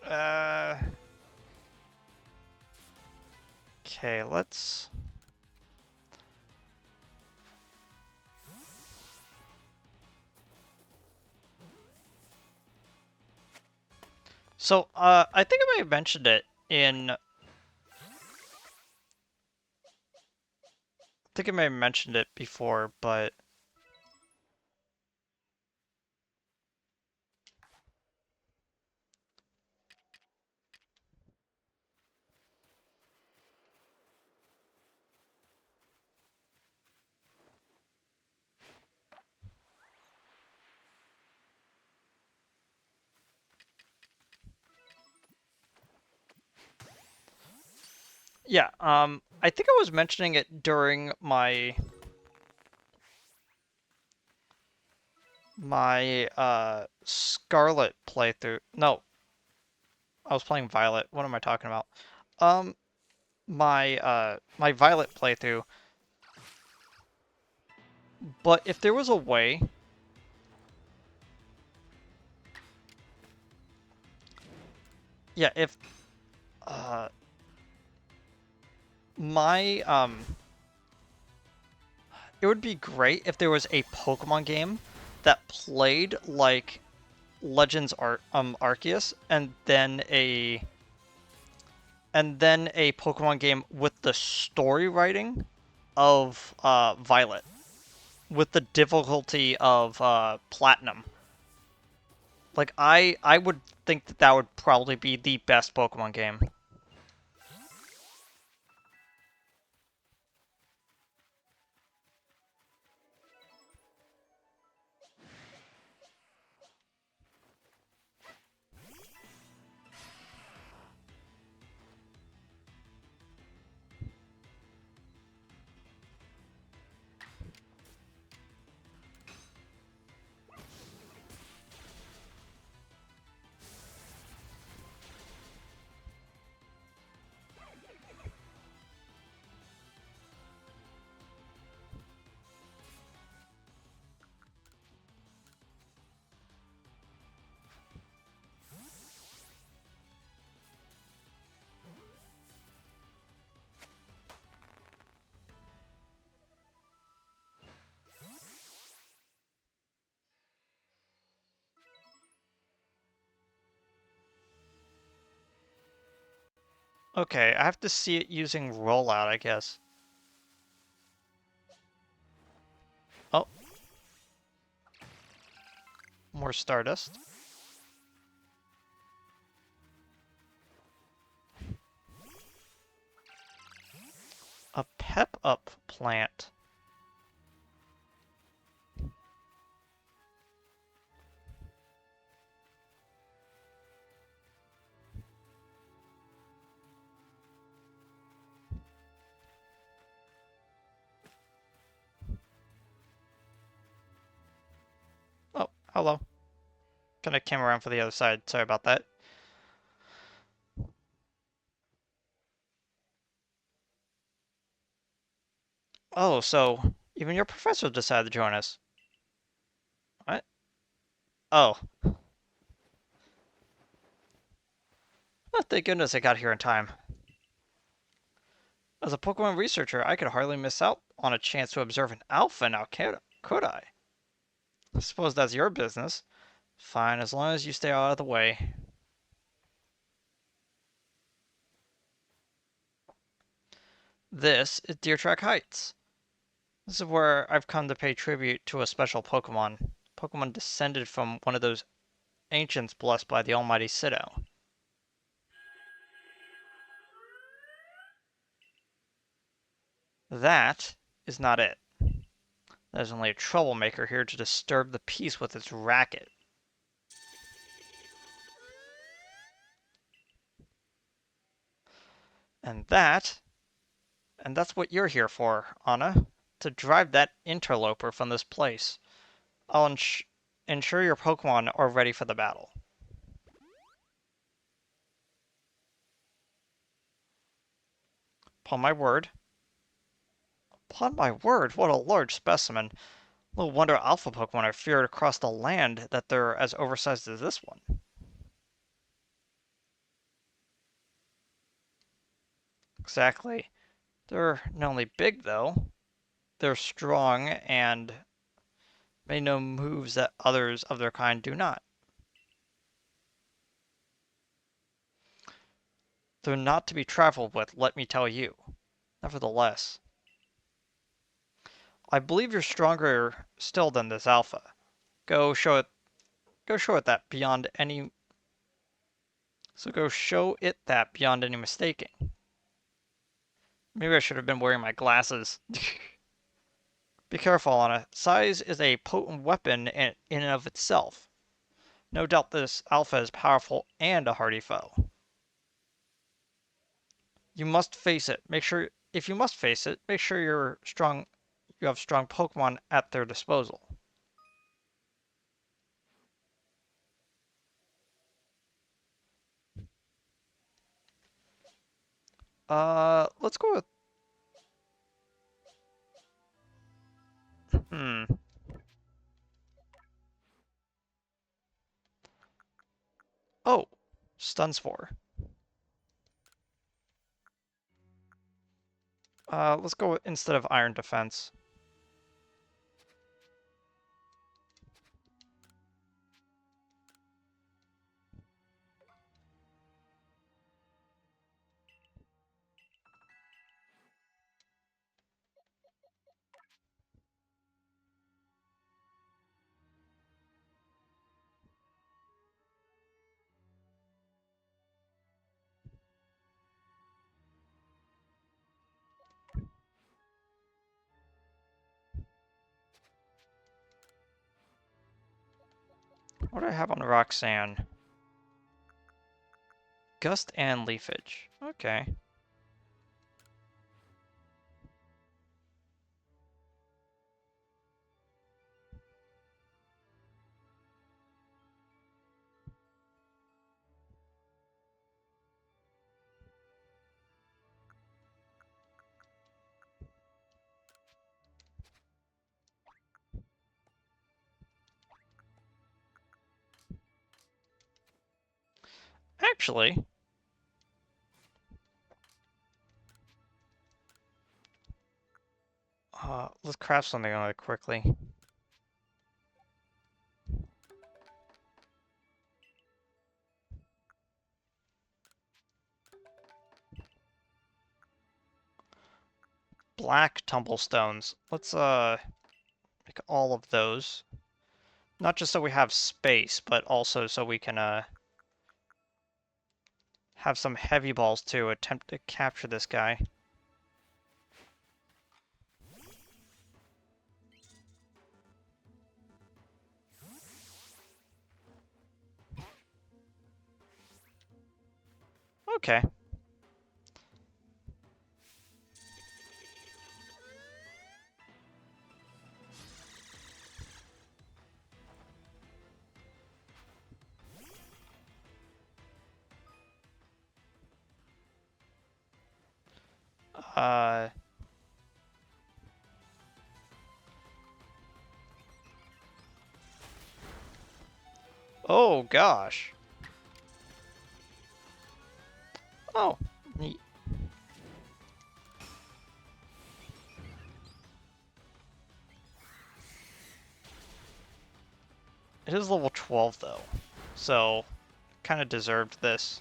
Uh... Okay, let's... So, I think I may have mentioned it in... I think I may have mentioned it before, but... Yeah, I think I was mentioning it during my Scarlet playthrough. No, I was playing Violet. What am I talking about? Um, my Violet playthrough. But if there was a way, yeah, if uh my it would be great if there was a Pokemon game that played like Legends Arceus and then a Pokemon game with the story writing of Violet with the difficulty of Platinum. Like I would think that that would probably be the best Pokemon game. Okay, I have to see it using rollout, I guess. Oh, more Stardust. A pep up plant. Oh, hello. Kinda came around for the other side. Sorry about that. Oh, so even your professor decided to join us. What? Oh. Oh, thank goodness I got here in time. As a Pokemon researcher, I could hardly miss out on a chance to observe an alpha now, could I? I suppose that's your business. Fine, as long as you stay out of the way. This is Deer Track Heights. This is where I've come to pay tribute to a special Pokemon. Pokemon descended from one of those ancients blessed by the almighty Siddo. That is not it. There's only a troublemaker here to disturb the peace with its racket. And that, and that's what you're here for, Anna. To drive that interloper from this place. I'll ensure your Pokemon are ready for the battle. Upon my word. Upon my word, what a large specimen. Little wonder alpha Pokemon are feared across the land that they're as oversized as this one. Exactly. They're not only big, though, they're strong and may know moves that others of their kind do not. They're not to be trifled with, let me tell you. Nevertheless, I believe you're stronger still than this alpha. Go show it go show it that beyond any go show it that beyond any mistaking. Maybe I should have been wearing my glasses. Be careful, Anna. Size is a potent weapon in and of itself. No doubt this alpha is powerful and a hardy foe. You must face it. If you must face it, make sure you have strong Pokemon at their disposal. Let's go with hmm. Oh, Stun Spore. Let's go with, instead of Iron Defense. What do I have on Roxanne? Gust and Leafage. Okay. Actually, let's craft something on it quickly. Black tumblestones. Let's make all of those. Not just so we have space, but also so we can have some heavy balls to attempt to capture this guy. Okay. Uh, oh gosh. Oh, neat. It is level 12 though, so kind of deserved this.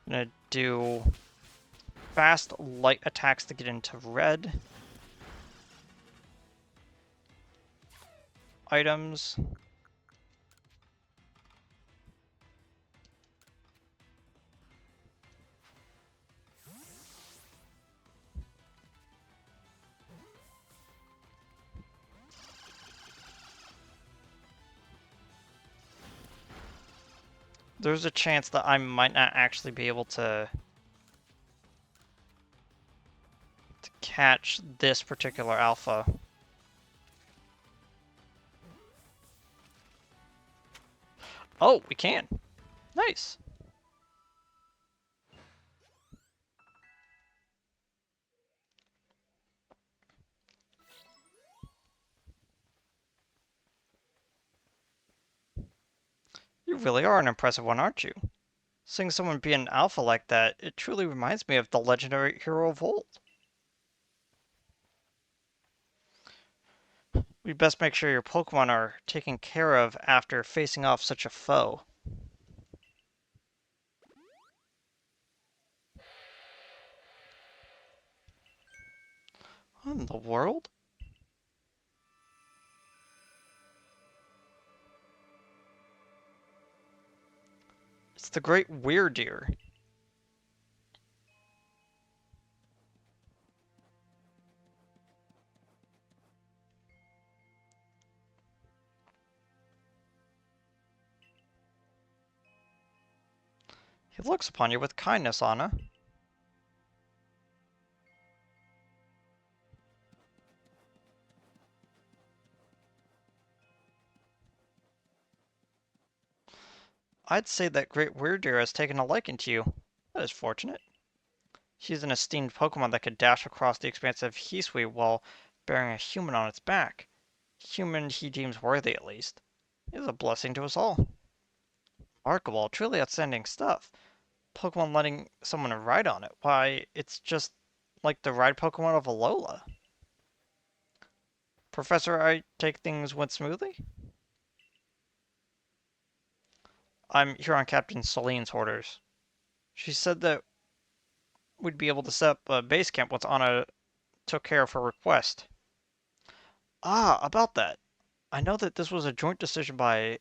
I'm gonna do fast light attacks to get into red. Items. There's a chance that I might not actually be able to catch this particular alpha. Oh, we can. Nice. You really are an impressive one, aren't you? Seeing someone be an alpha like that, it truly reminds me of the legendary hero of old. We best make sure your Pokemon are taken care of after facing off such a foe. What in the world? It's the Great Weirdeer. He looks upon you with kindness, Anna. I'd say that Great Weirdeer has taken a liking to you. That is fortunate. She's an esteemed Pokemon that could dash across the expanse of Hisui while bearing a human on its back. Human he deems worthy, at least. It is a blessing to us all. Remarkable, truly outstanding stuff. Pokemon letting someone ride on it. Why, it's just like the ride Pokemon of Alola. Professor, I take things went smoothly? I'm here on Captain Celine's orders. She said that we'd be able to set up a base camp once Anna took care of her request. Ah, about that. I know that this was a joint decision by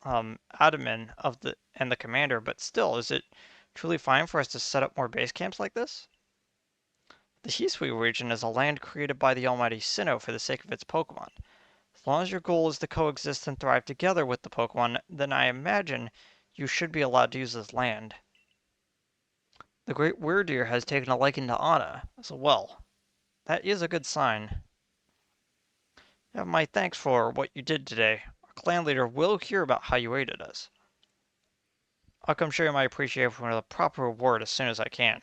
Adaman of the commander, but still, is it truly fine for us to set up more base camps like this? The Hisui region is a land created by the almighty Sinnoh for the sake of its Pokemon. As long as your goal is to coexist and thrive together with the Pokemon, then I imagine you should be allowed to use this land. The Great Weirdeer has taken a liking to Anna as well. That is a good sign. You have my thanks for what you did today. Our clan leader will hear about how you aided us. I'll come show you my appreciation with a proper reward as soon as I can.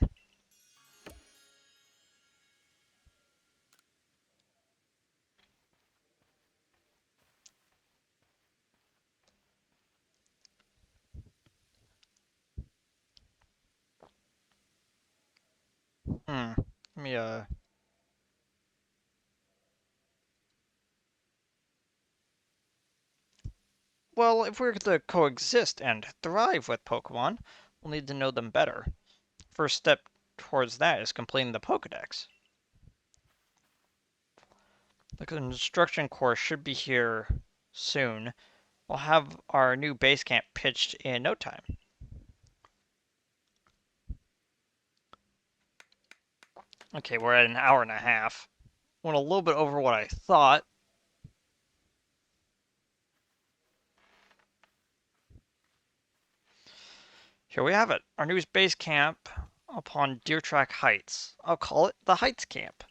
Hmm. Let me, Well, if we're to coexist and thrive with Pokemon, we'll need to know them better. First step towards that is completing the Pokedex. The construction course should be here soon. We'll have our new base camp pitched in no time. Okay, we're at an hour and a half. Went a little bit over what I thought. Here we have it. Our new base camp upon Deer Track Heights. I'll call it the Heights Camp.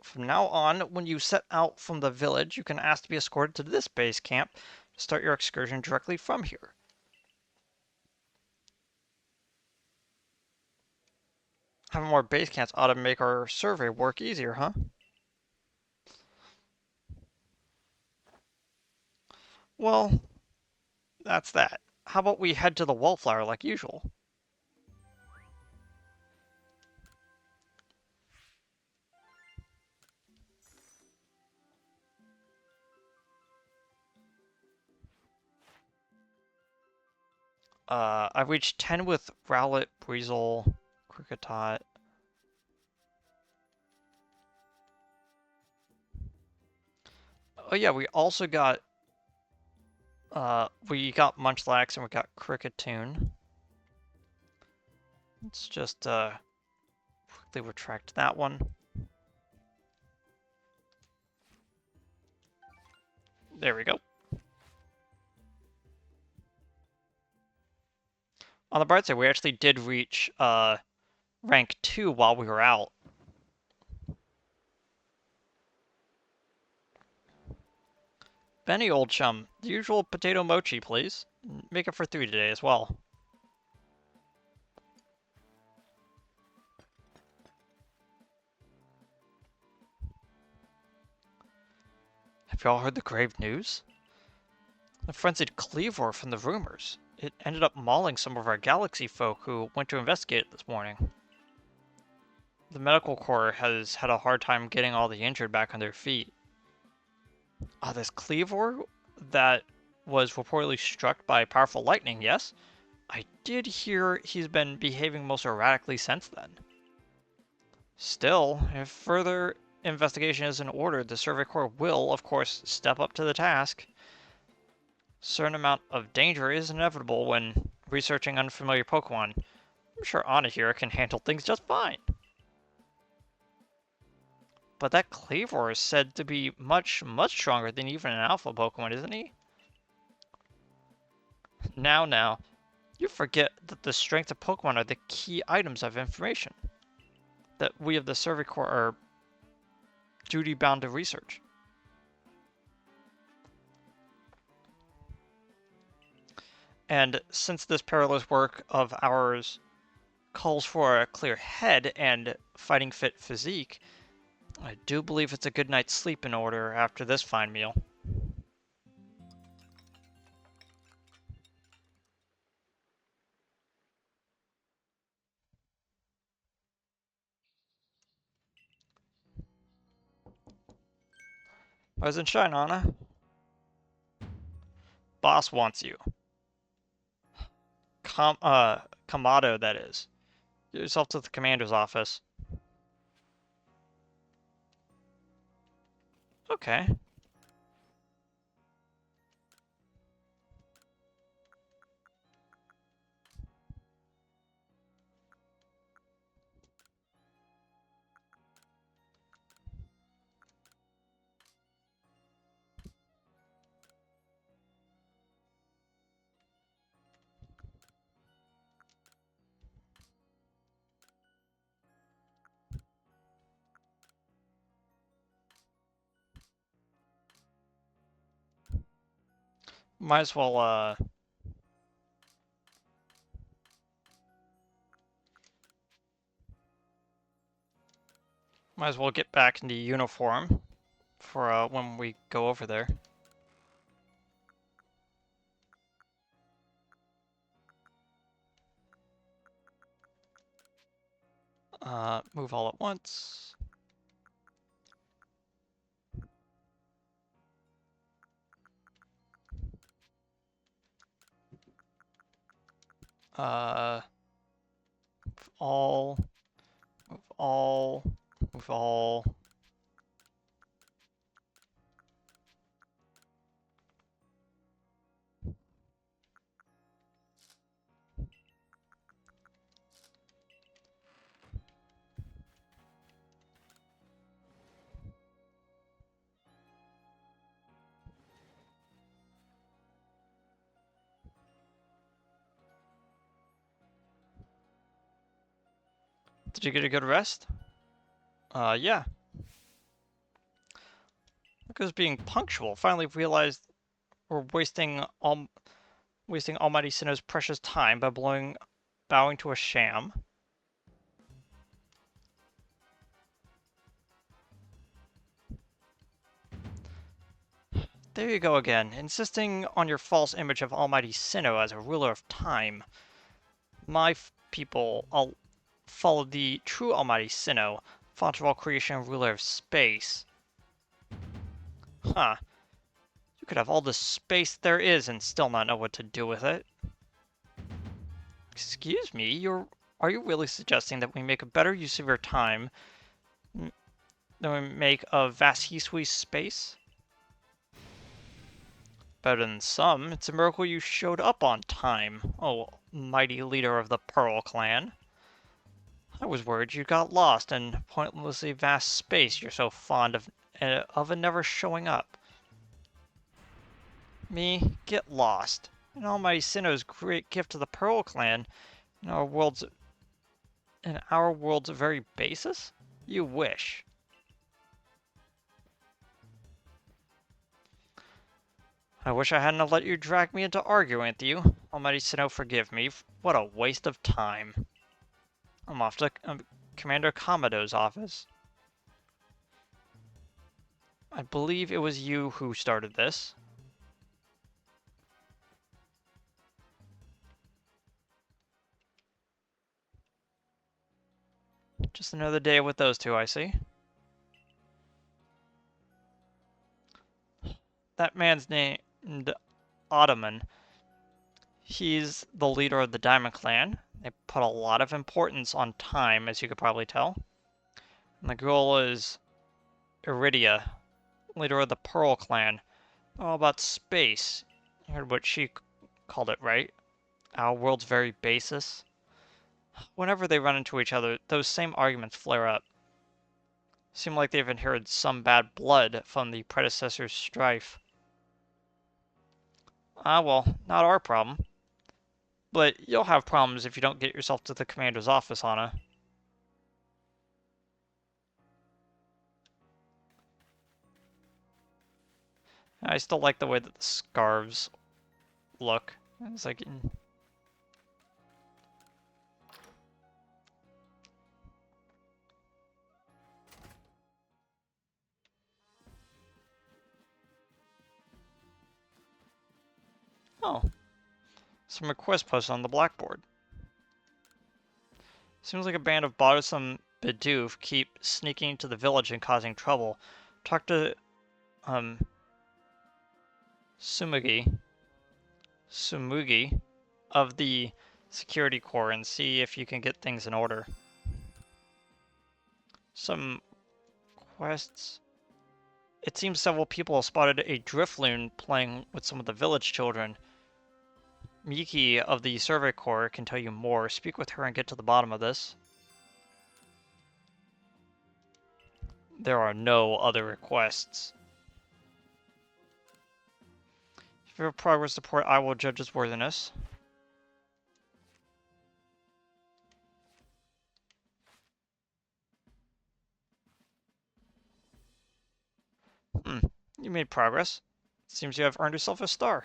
From now on, when you set out from the village, you can ask to be escorted to this base camp to start your excursion directly from here. Having more base camps ought to make our survey work easier, huh? Well, that's that. How about we head to the wallflower like usual? I've reached 10 with Rowlet, Breezel, Cricketot. Oh yeah, we also got Munchlax and we got Cricketune. Let's just quickly retract that one. There we go. On the bright side, we actually did reach rank 2 while we were out. Benny, old chum, the usual potato mochi, please. Make it for 3 today as well. Have you all heard the grave news? The frenzied Cleavor from the rumors. It ended up mauling some of our galaxy folk who went to investigate it this morning. The medical corps has had a hard time getting all the injured back on their feet. This Cleavor that was reportedly struck by powerful lightning, yes? I did hear he's been behaving most erratically since then. Still, if further investigation is in order, the Survey Corps will, of course, step up to the task. Certain amount of danger is inevitable when researching unfamiliar Pokemon. I'm sure Anna here can handle things just fine. But that Cleavor is said to be much, much stronger than even an alpha Pokemon, isn't he? Now, you forget that the strength of Pokemon are the key items of information that we of the Survey Corps are duty-bound to research. And since this perilous work of ours calls for a clear head and fighting fit physique, I do believe it's a good night's sleep in order after this fine meal. Rise and shine, Anna. Boss wants you. Kamado, that is. Get yourself to the commander's office. Okay. Might as well, get back into uniform for when we go over there. Move all at once. Move all, move all, move all. Did you get a good rest? Yeah. Because being punctual, finally realized we're wasting Almighty Sinnoh's precious time by bowing to a sham. There you go again, insisting on your false image of Almighty Sinnoh as a ruler of time. My people, I'll follow the true Almighty Sinnoh, font of all creation and ruler of space. Huh. You could have all the space there is and still not know what to do with it. Excuse me, are you really suggesting that we make a better use of your time than we make of vast Hisui space? Better than some. It's a miracle you showed up on time, oh mighty leader of the Pearl Clan. I was worried you got lost in pointlessly vast space you're so fond of and never showing up. Me, get lost. And Almighty Sinnoh's great gift to the Pearl Clan in our world's very basis? You wish. I wish I hadn't let you drag me into arguing with you. Almighty Sinnoh, forgive me. What a waste of time. I'm off to Commander Kamado's office. I believe it was you who started this. Just another day with those two, I see. That man's named Ottoman. He's the leader of the Diamond Clan. They put a lot of importance on time, as you could probably tell. And the girl is Iridia, leader of the Pearl Clan. All about space. You heard what she called it, right? Our world's very basis. Whenever they run into each other, those same arguments flare up. Seem like they've inherited some bad blood from the predecessor's strife. Ah, well, not our problem. But you'll have problems if you don't get yourself to the commander's office, Anna. I still like the way that the scarves look. It's like... Oh. Some request posts on the blackboard. Seems like a band of bothersome Bidoof keep sneaking into the village and causing trouble. Talk to, Sumugi of the Security Corps and see if you can get things in order. Some quests. It seems several people have spotted a Drifloon playing with some of the village children. Miki of the Survey Corps can tell you more. Speak with her and get to the bottom of this. There are no other requests. If you have progress report, I will judge its worthiness. You made progress. Seems you have earned yourself a star.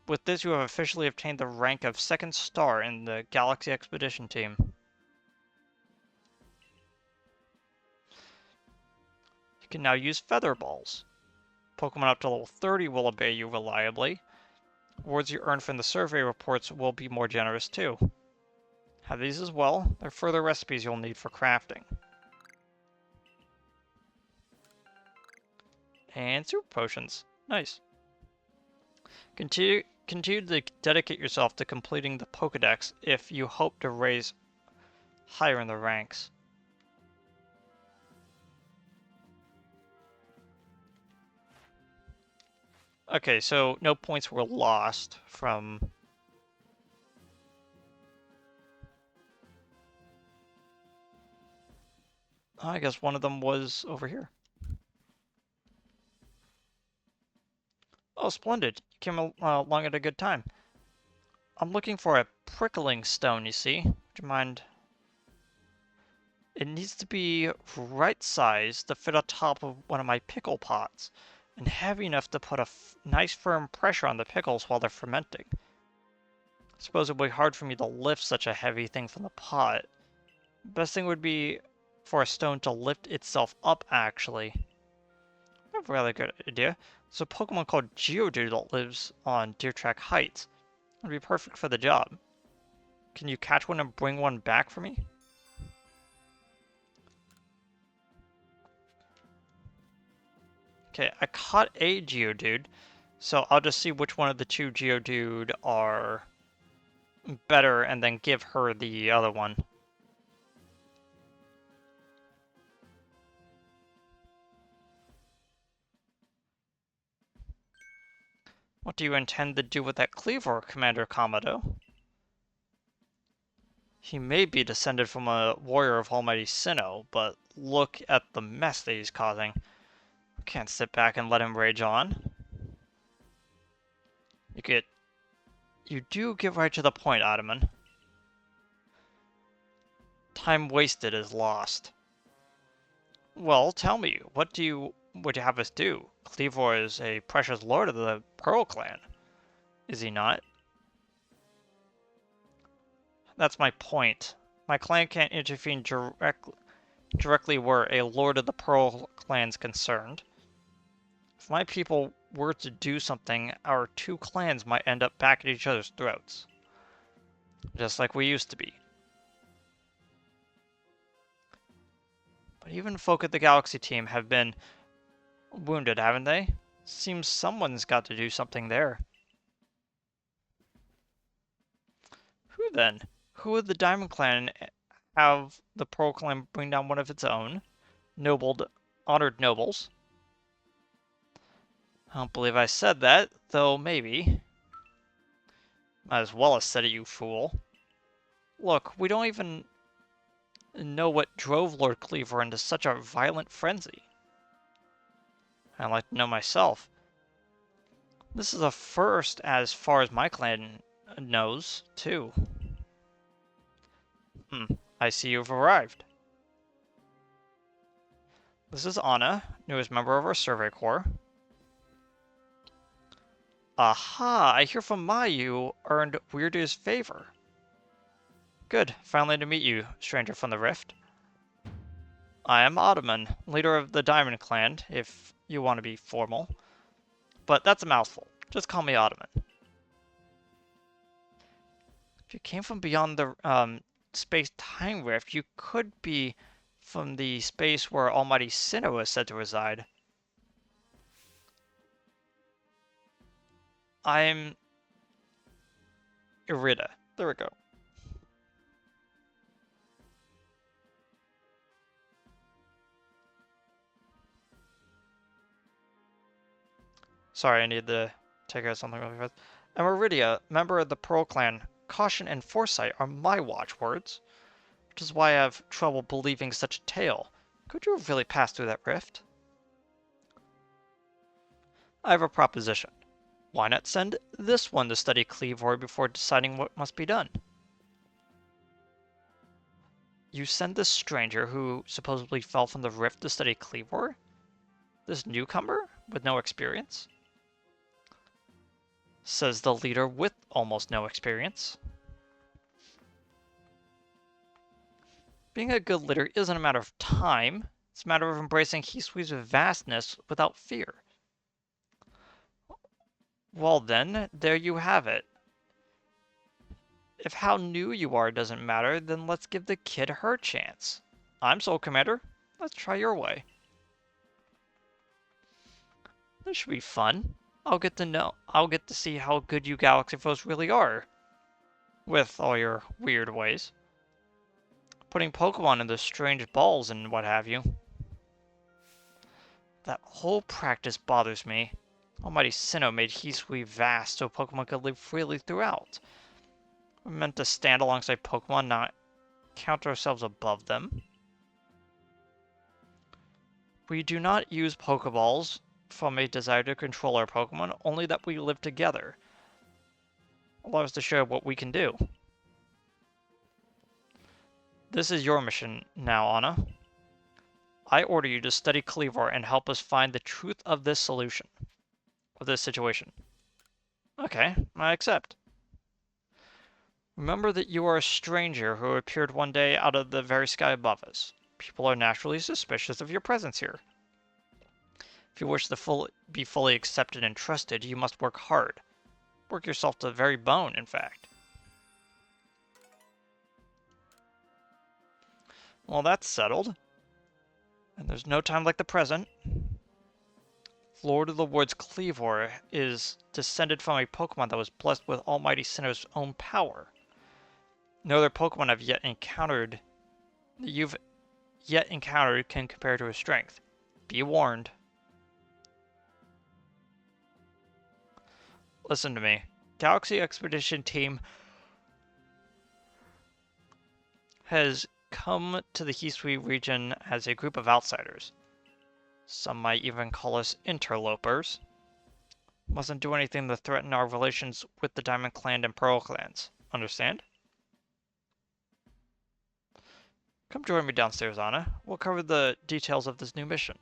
With this, you have officially obtained the rank of 2nd star in the Galaxy Expedition Team. You can now use Feather Balls. Pokemon up to level 30 will obey you reliably. Rewards you earn from the survey reports will be more generous too. Have these as well. There are further recipes you'll need for crafting. And super potions. Nice. Continue to dedicate yourself to completing the Pokedex if you hope to raise higher in the ranks. Okay, so no points were lost from... I guess one of them was over here. Oh, splendid. You came along at a good time. I'm looking for a prickling stone, you see. Would you mind? It needs to be right size to fit on top of one of my pickle pots, and heavy enough to put a nice firm pressure on the pickles while they're fermenting. I suppose it would be hard for me to lift such a heavy thing from the pot. Best thing would be for a stone to lift itself up, actually. I have a really good idea. There's a Pokemon called Geodude that lives on Deer Track Heights. It would be perfect for the job. Can you catch one and bring one back for me? Okay, I caught a Geodude, so I'll just see which one of the two Geodude are better and then give her the other one. What do you intend to do with that Cleaver, Commander Kamado? He may be descended from a warrior of Almighty Sinnoh, but look at the mess that he's causing. Can't sit back and let him rage on. You do get right to the point, Ottoman. Time wasted is lost. Well, tell me, would you have us do? Cleavor is a precious lord of the Pearl Clan, is he not? That's my point. My clan can't intervene directly where a lord of the Pearl Clan's concerned. If my people were to do something, our two clans might end up back at each other's throats. Just like we used to be. But even folk at the Galaxy team have been wounded, haven't they? Seems someone's got to do something there. Who then? Who would the Diamond Clan have the Pearl Clan bring down one of its own? Honored nobles. I don't believe I said that, though maybe. Might as well have said it, you fool. Look, we don't even know what drove Lord Cleaver into such a violent frenzy. I'd like to know myself. This is a first as far as my clan knows, too. I see you've arrived. This is Anna, newest member of our Survey Corps. Aha! I hear from Mai you earned Weirdu's favor. Good, finally to meet you, stranger from the Rift. I am Ottoman, leader of the Diamond Clan, if you want to be formal. But that's a mouthful. Just call me Ottoman. If you came from beyond the space-time rift, you could be from the space where Almighty Sinnoh is said to reside. I'm Irida. There we go. Sorry, I need to take out something really fast. I'm Iridia, member of the Pearl Clan. Caution and foresight are my watchwords, which is why I have trouble believing such a tale. Could you have really passed through that rift? I have a proposition. Why not send this one to study Cleavor before deciding what must be done? You send this stranger who supposedly fell from the rift to study Cleavor? This newcomer with no experience? Says the leader with almost no experience. Being a good leader isn't a matter of time, it's a matter of embracing Hisui's vastness without fear. Well then, there you have it. If how new you are doesn't matter, then let's give the kid her chance. I'm Soul Commander. Let's try your way. This should be fun. I'll get to see how good you Galaxy foes really are. With all your weird ways. Putting Pokemon into strange balls and what have you. That whole practice bothers me. Almighty Sinnoh made Hisui vast so Pokemon could live freely throughout. We're meant to stand alongside Pokemon, not count ourselves above them. We do not use Pokeballs from a desire to control our Pokemon, only that we live together. Allow us to show what we can do. This is your mission now, Anna. I order you to study Cleavor and help us find the truth of this solution. Of this situation. Okay, I accept. Remember that you are a stranger who appeared one day out of the very sky above us. People are naturally suspicious of your presence here. If you wish to be fully accepted and trusted, you must work hard. Work yourself to the very bone, in fact. Well, that's settled. And there's no time like the present. Lord of the Woods Cleavor is descended from a Pokemon that was blessed with Almighty Sinnoh's own power. No other Pokemon you've yet encountered can compare to his strength. Be warned. Listen to me. Galaxy Expedition Team has come to the Hisui region as a group of outsiders. Some might even call us interlopers. Mustn't do anything to threaten our relations with the Diamond Clan and Pearl Clans. Understand? Come join me downstairs, Anna. We'll cover the details of this new mission.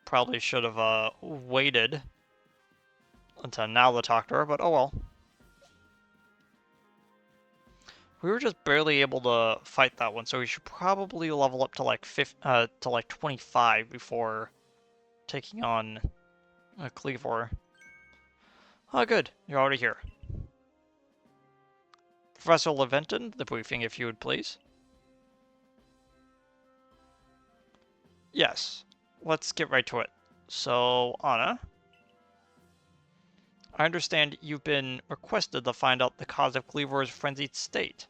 Probably should have waited until now to talk to her, but oh well. We were just barely able to fight that one, so we should probably level up to like 25 before taking on a Cleavor. Oh, good. You're already here. Professor Leventon, the briefing, if you would please. Yes. Let's get right to it. So, Anna, I understand you've been requested to find out the cause of Cleavor's frenzied state.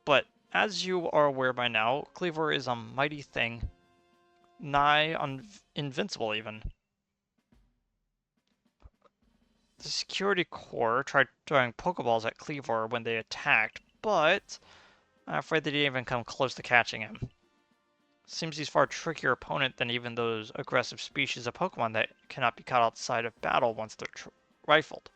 But, as you are aware by now, Cleavor is a mighty thing, nigh invincible even. The Security Corps tried throwing Pokeballs at Cleavor when they attacked, but I'm afraid they didn't even come close to catching him. Seems he's a far trickier opponent than even those aggressive species of Pokemon that cannot be caught outside of battle once they're rifled.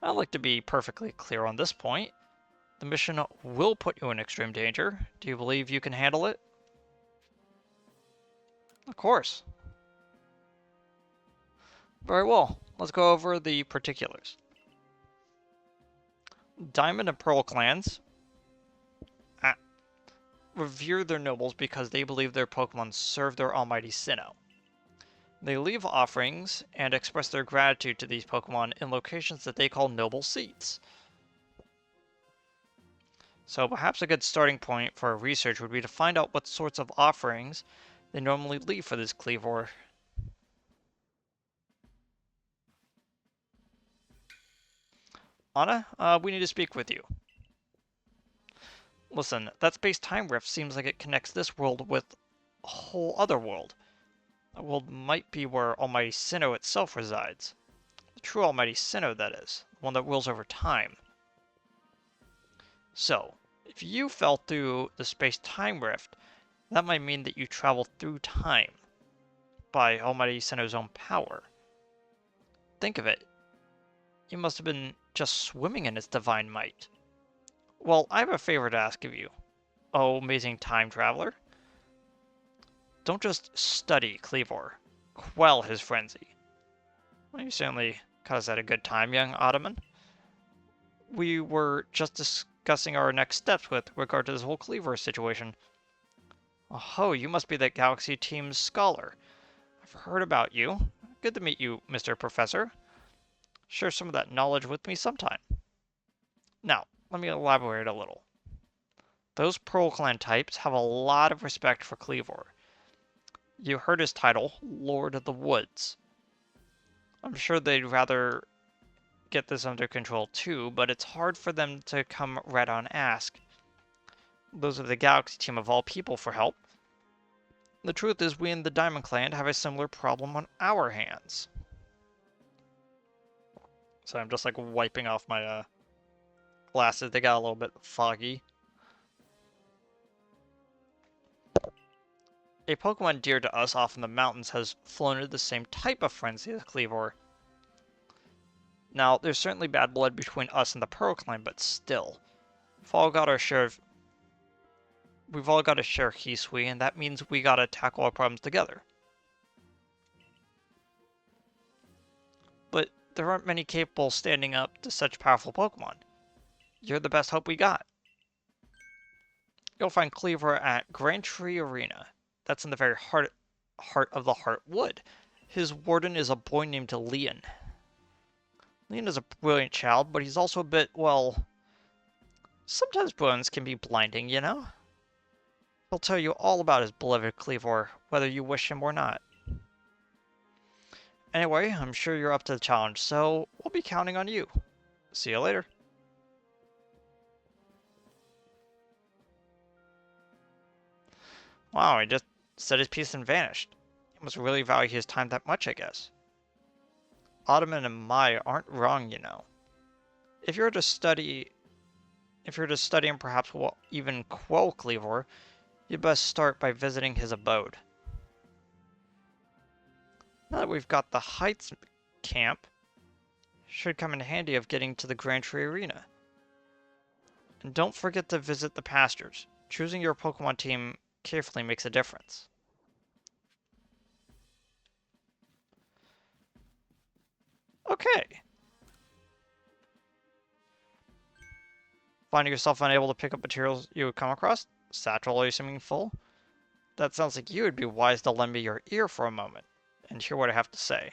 I'd like to be perfectly clear on this point. The mission will put you in extreme danger. Do you believe you can handle it? Of course. Very well. Let's go over the particulars. Diamond and Pearl clans revere their nobles because they believe their Pokemon serve their almighty Sinnoh. They leave offerings and express their gratitude to these Pokemon in locations that they call noble seats. So perhaps a good starting point for research would be to find out what sorts of offerings they normally leave for this Cleavor. Anna, we need to speak with you. Listen, that space-time rift seems like it connects this world with a whole other world. A world might be where Almighty Sinnoh itself resides. The true Almighty Sinnoh, that is. The one that rules over time. So, if you fell through the space-time rift, that might mean that you traveled through time by Almighty Sinnoh's own power. Think of it. You must have been just swimming in its divine might. Well, I have a favor to ask of you, oh amazing time traveler. Don't just study Cleavor. Quell his frenzy. Well, you certainly caught us at a good time, young Ottoman. We were just discussing our next steps with regard to this whole Cleavor situation. Oh, you must be that Galaxy Team's scholar. I've heard about you. Good to meet you, Mr. Professor. Share some of that knowledge with me sometime. Now, let me elaborate a little. Those Pearl Clan types have a lot of respect for Cleavor. You heard his title, Lord of the Woods. I'm sure they'd rather get this under control too, but it's hard for them to come right on ask. Those are the Galaxy Team of all people for help. The truth is, we in the Diamond Clan have a similar problem on our hands. So I'm just like wiping off my glasses. They got a little bit foggy. A Pokemon dear to us off in the mountains has flown into the same type of frenzy as Cleavor. Now, there's certainly bad blood between us and the Pearl clan, but still. We've all got our share of... We've all got to share Hisui, and that means we gotta tackle our problems together. But there aren't many capable standing up to such powerful Pokemon. You're the best hope we got. You'll find Cleaver at Grand Tree Arena. That's in the very heart of the Heartwood. His warden is a boy named Leon. Leon is a brilliant child, but he's also a bit, well... Sometimes brilliance can be blinding, you know? He'll tell you all about his beloved Cleavor, whether you wish him or not. Anyway, I'm sure you're up to the challenge, so we'll be counting on you. See you later. Wow, he just said his piece and vanished. He must really value his time that much, I guess. Ottoman and Mai aren't wrong, you know. If you're to study and perhaps even quell Cleavor, you'd best start by visiting his abode. Now that we've got the Heights camp, should come in handy of getting to the Grand Tree Arena. And don't forget to visit the pastures. Choosing your Pokemon team carefully makes a difference. Okay. Finding yourself unable to pick up materials you would come across? Satchel seeming full? That sounds like you would be wise to lend me your ear for a moment and hear what I have to say.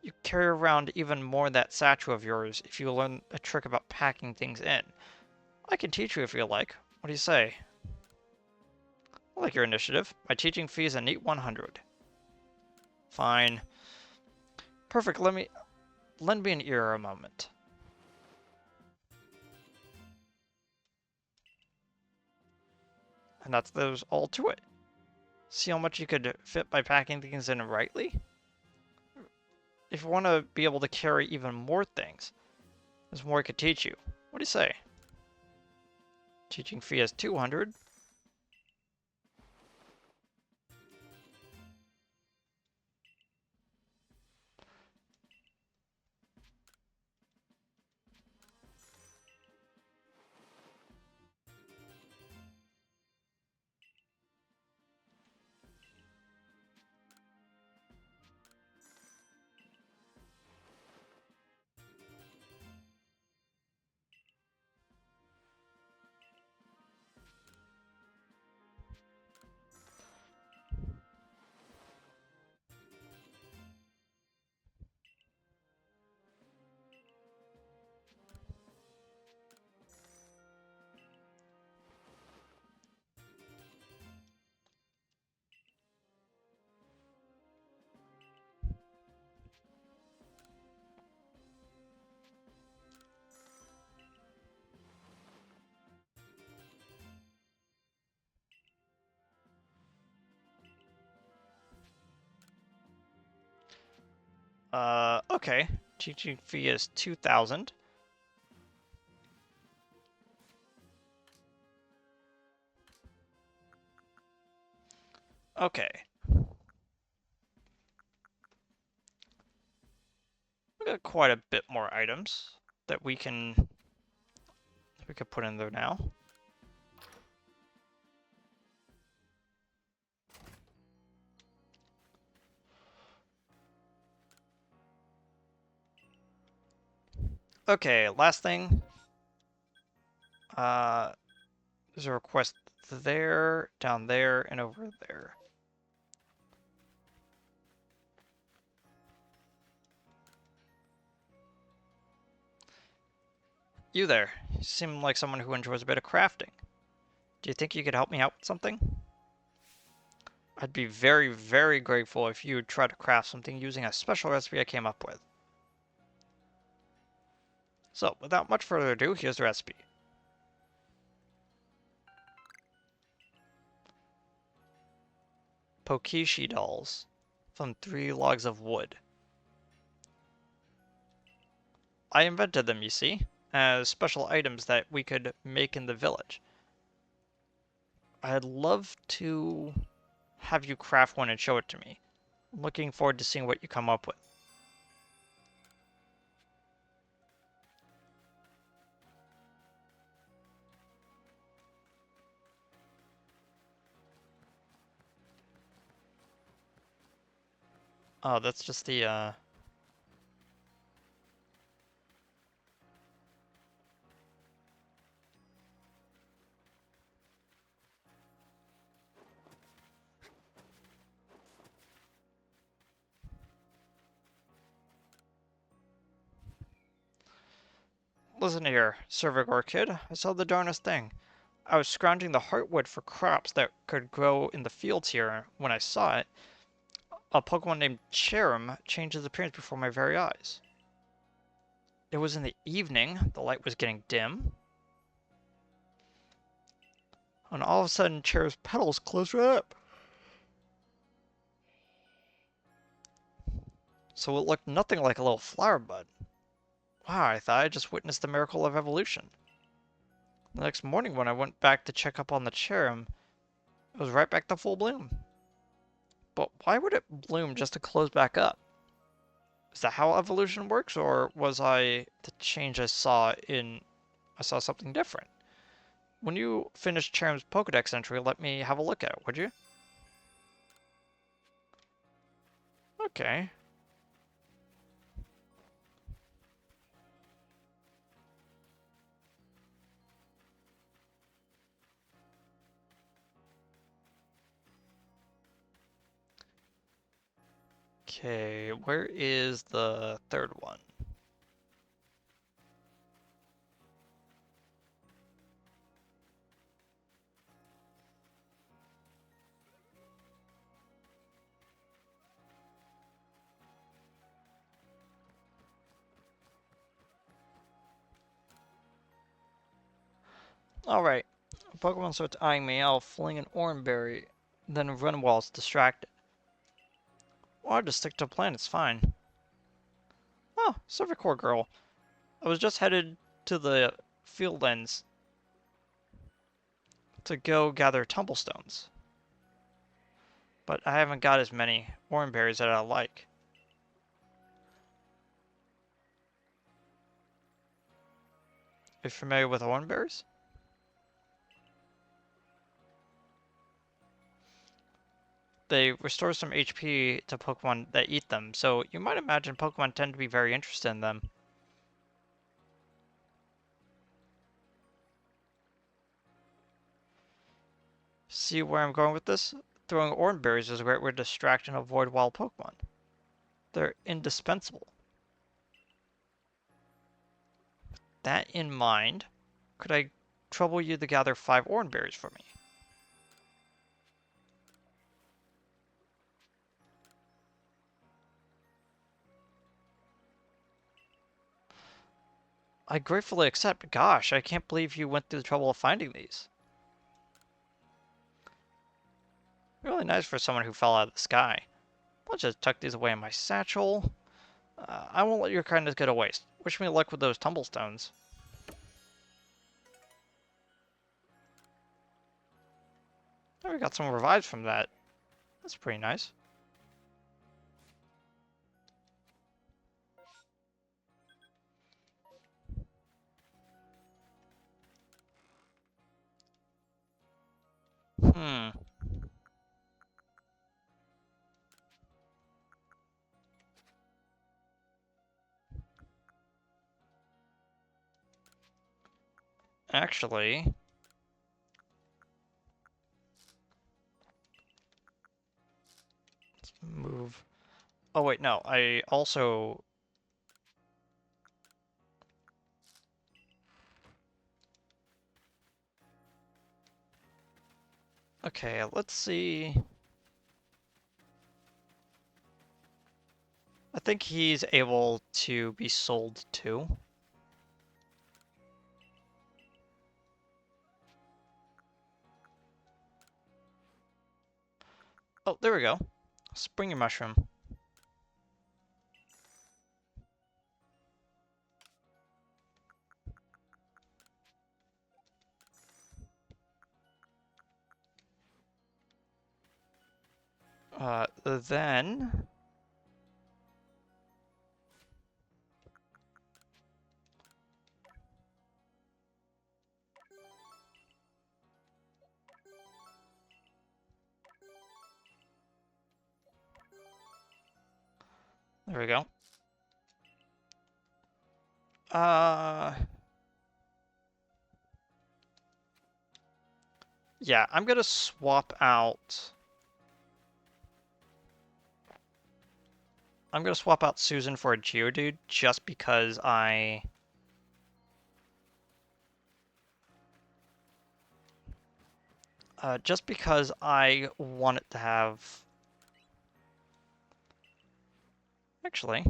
You carry around even more in that satchel of yours if you learn a trick about packing things in. I can teach you if you like. What do you say? I like your initiative. My teaching fee is a neat 100. Fine. Perfect, lend me an ear a moment. And there's all to it. See how much you could fit by packing things in rightly? If you want to be able to carry even more things, there's more I could teach you. What do you say? Teaching fee is 200. Okay. Teaching fee is 2,000. Okay. We got quite a bit more items that we could put in there now. Okay, last thing. There's a request there, down there, and over there. You there. You seem like someone who enjoys a bit of crafting. Do you think you could help me out with something? I'd be very, very grateful if you would try to craft something using a special recipe I came up with. So, without much further ado, here's the recipe. Pokeshi dolls from 3 logs of wood. I invented them, you see. as special items that we could make in the village. I'd love to have you craft one and show it to me. I'm looking forward to seeing what you come up with. Oh, that's just the. Listen here, Servigor kid. I saw the darnest thing. I was scrounging the heartwood for crops that could grow in the fields here. When I saw it, a Pokemon named Cherim changed his appearance before my very eyes. It was in the evening, the light was getting dim, and all of a sudden Cherim's petals closed right up. So it looked nothing like a little flower bud. Wow, I thought I just witnessed the miracle of evolution. The next morning when I went back to check up on the Cherim, it was right back to full bloom. But why would it bloom just to close back up? Is that how evolution works, or was the change I saw something different? When you finish Cherim's Pokedex entry, let me have a look at it, would you? Okay. Okay, where is the third one? Alright, Pokemon starts eyeing me, I'll fling an Oranberry, then run while it's distracted. Or I'll just stick to a plan, it's fine. Oh, Silvercore Girl. I was just headed to the field ends to go gather tumblestones. But I haven't got as many Oranberries that I like. Are you familiar with Oranberries? They restore some HP to Pokemon that eat them, so you might imagine Pokemon tend to be very interested in them. See where I'm going with this? Throwing Oranberries is a great way to distract and avoid wild Pokemon. They're indispensable. That in mind, could I trouble you to gather 5 Oranberries for me? I gratefully accept. Gosh, I can't believe you went through the trouble of finding these. Really nice for someone who fell out of the sky. I'll just tuck these away in my satchel. I won't let your kindness go to waste. Wish me luck with those tumblestones. Oh, we got some revives from that. That's pretty nice. Hmm. Actually, let's move. Oh wait, no. I also. Okay, let's see. I think he's able to be sold too. Oh, there we go. Springy mushroom. Then... There we go. Uh... Yeah, I'm gonna swap out... I'm gonna swap out Susan for a Geodude just because I... just because I want it to have... Actually...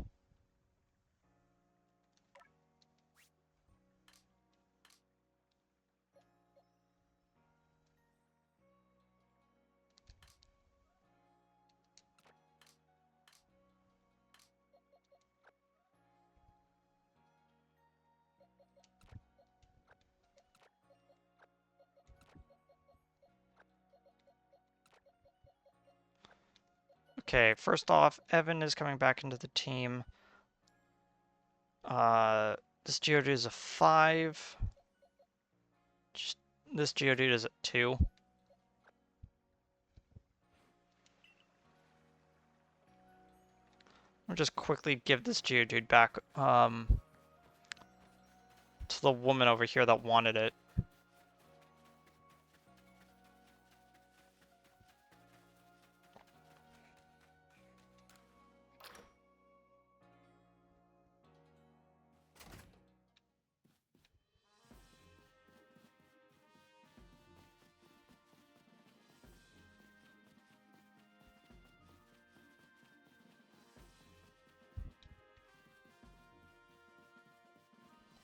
Okay, first off, Evan is coming back into the team. This Geodude is a 5. This Geodude is at 2. I'll just quickly give this Geodude back to the woman over here that wanted it.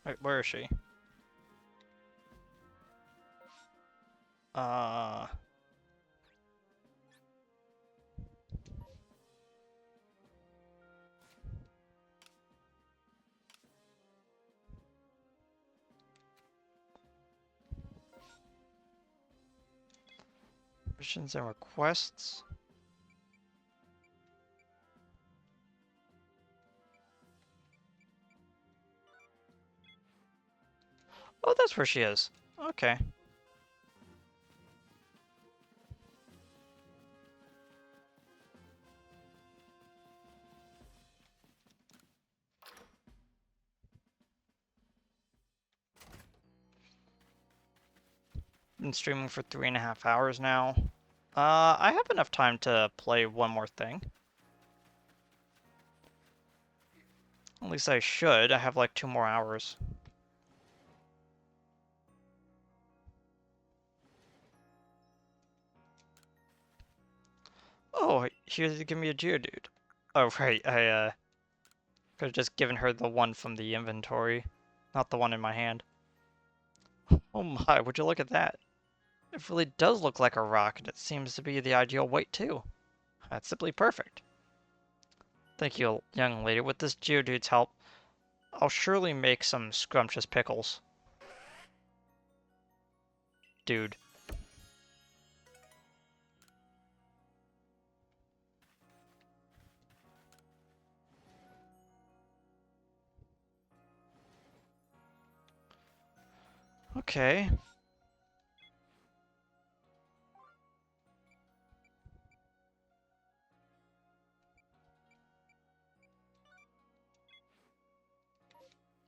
Wait, where is she? Uh... Missions and requests. Oh, that's where she is. Okay. Been streaming for 3.5 hours now. I have enough time to play one more thing. At least I should. I have like 2 more hours. Oh, here to give me a Geodude. Oh, right. I could have just given her the one from the inventory, not the one in my hand. Oh my, would you look at that? It really does look like a rock, and it seems to be the ideal weight too. That's simply perfect. Thank you, young lady. With this Geodude's help, I'll surely make some scrumptious pickles. Dude. Okay.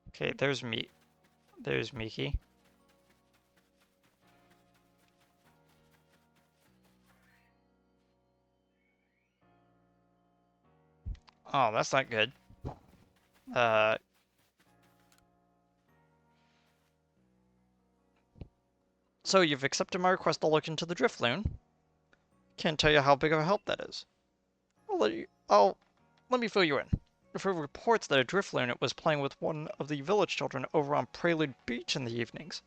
Okay, there's me. There's Miki. Oh, that's not good. Uh, so you've accepted my request to look into the Drifloon. Can't tell you how big of a help that is. Let me fill you in. I've heard reports that a Drifloon was playing with one of the village children over on Prelude Beach in the evenings.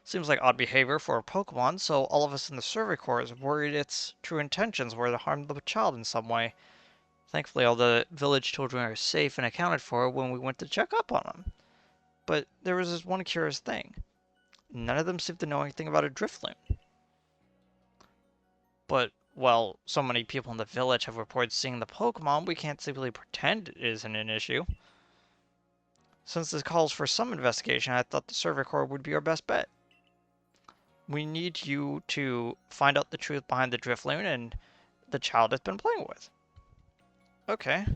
Seems like odd behavior for a Pokemon, so all of us in the Survey Corps is worried its true intentions were to harm the child in some way. Thankfully, all the village children are safe and accounted for when we went to check up on them. But there was this one curious thing. None of them seemed to know anything about a Drifloon. But Well, so many people in the village have reported seeing the Pokémon, we can't simply pretend it isn't an issue. Since this calls for some investigation, I thought the Survey Corps would be our best bet. We need you to find out the truth behind the Drifloon and the child it's been playing with. Okay.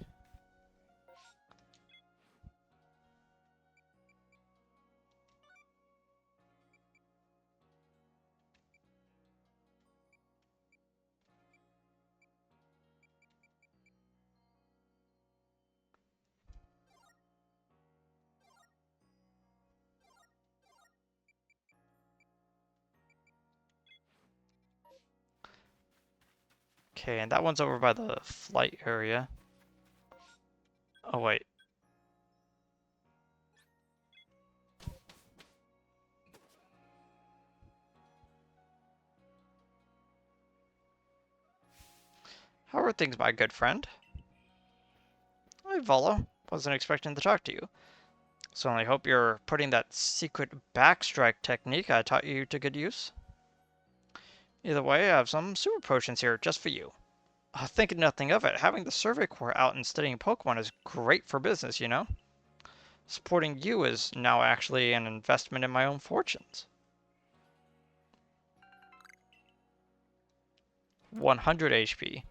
Okay, and that one's over by the flight area. Oh, wait. How are things, my good friend? Hi, Volo. Wasn't expecting to talk to you. Certainly hope you're putting that secret backstrike technique I taught you to good use. Either way, I have some super potions here just for you. Thinking nothing of it, having the Survey Corps out and studying Pokemon is great for business, you know? Supporting you is now actually an investment in my own fortunes. 100 HP.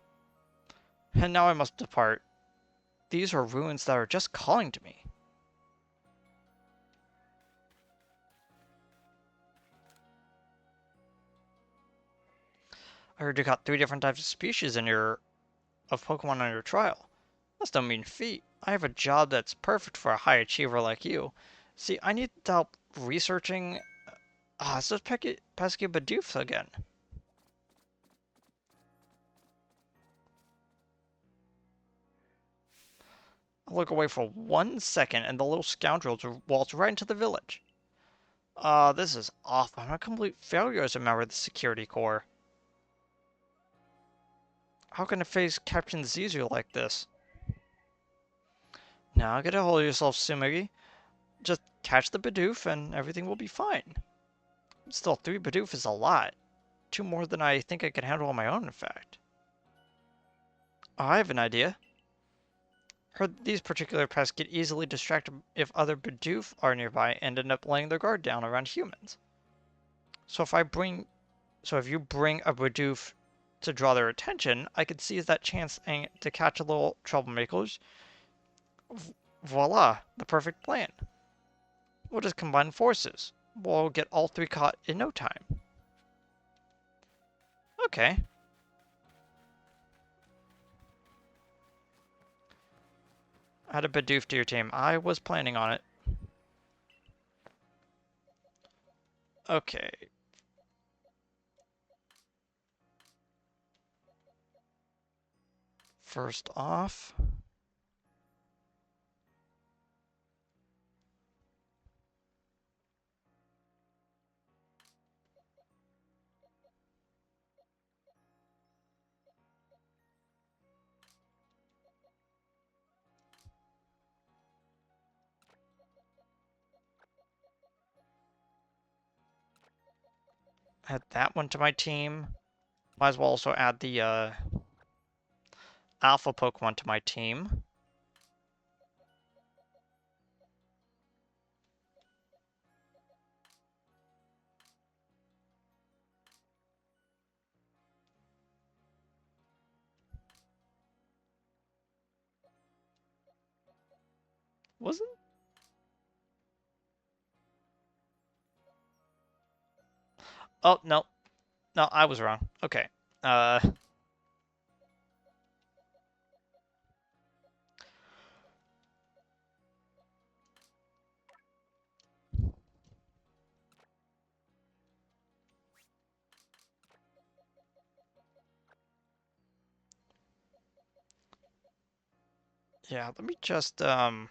And now I must depart. These are ruins that are just calling to me. I heard you caught 3 different types of species of Pokemon on your trial. That's no mean feat. I have a job that's perfect for a high achiever like you. See, I need help researching. It's those pesky Bidoofs again. I look away for 1 second and the little scoundrels waltz right into the village. This is awful. I'm a complete failure as a member of the security corps. How can I face Captain Zizu like this? Now get a hold of yourself, Sumigi. Just catch the Bidoof and everything will be fine. Still, 3 Bidoof is a lot. 2 more than I think I can handle on my own, in fact. I have an idea. Heard these particular pests get easily distracted if other Bidoof are nearby and end up laying their guard down around humans. So if you bring a Bidoof to draw their attention, I could seize that chance to catch a little troublemakers. Voila, the perfect plan. We'll just combine forces. We'll get all 3 caught in no time. Okay. Add a Bidoof to your team. I was planning on it. Okay. First off, add that one to my team. Might as well also add the alpha Pokemon to my team. Wasn't? Oh, no. No, I was wrong. Okay. Uh, yeah, let me just, hmm.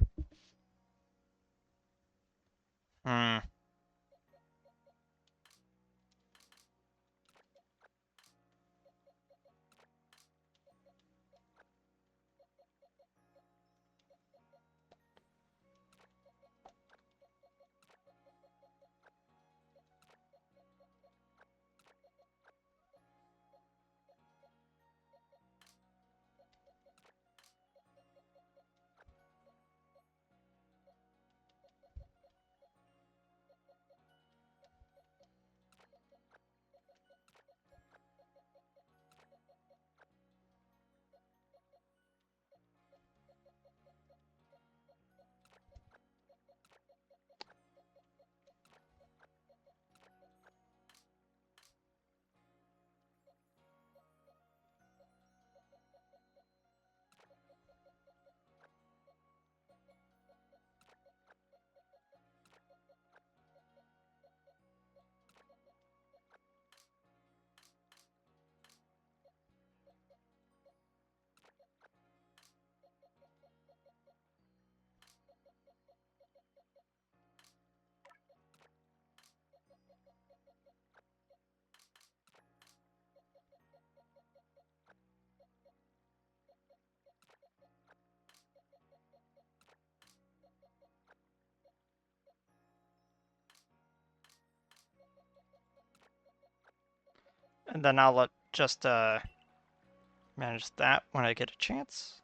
And then I'll just manage that when I get a chance.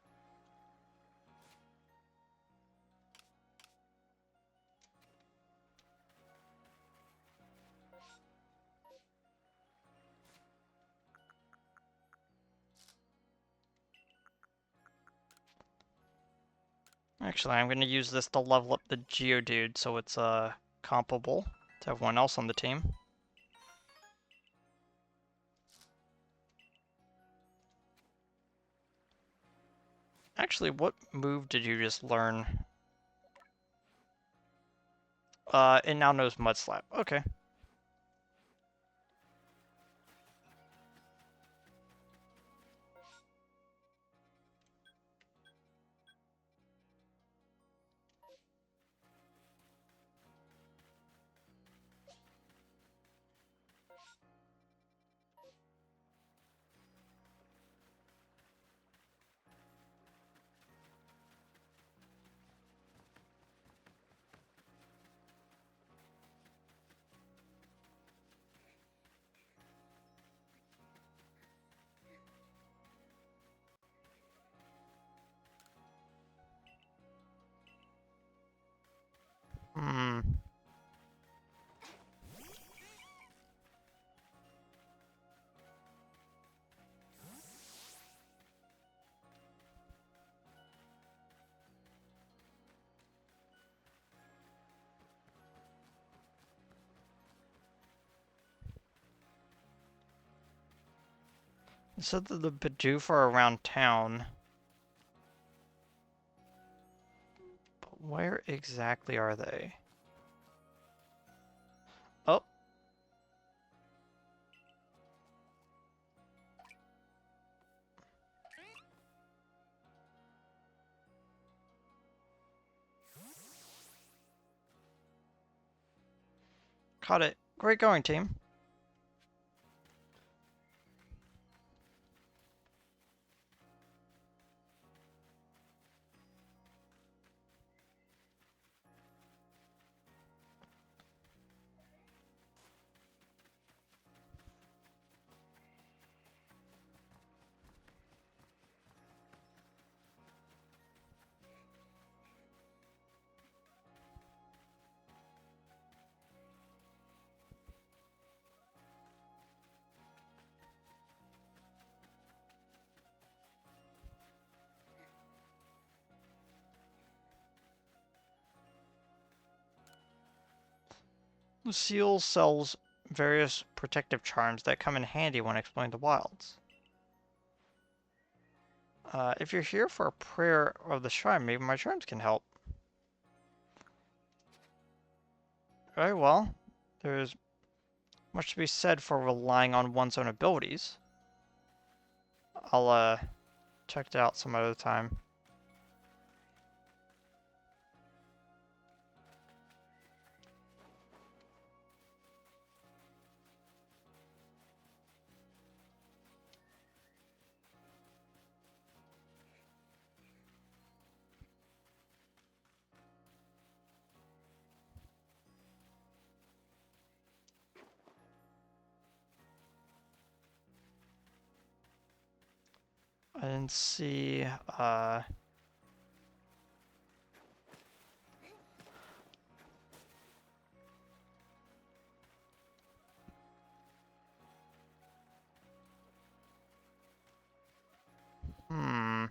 Actually, I'm going to use this to level up the Geodude so it's comparable to everyone else on the team. Actually, what move did you just learn? It now knows Mud Slap. Okay. Hmm. It said that the Bidoof are around town. But where exactly are they? Oh. Caught it. Great going, team. Lucille sells various protective charms that come in handy when exploring the wilds. If you're here for a prayer of the shrine, maybe my charms can help. Very well. There's much to be said for relying on one's own abilities. I'll check it out some other time. I didn't see, hmm.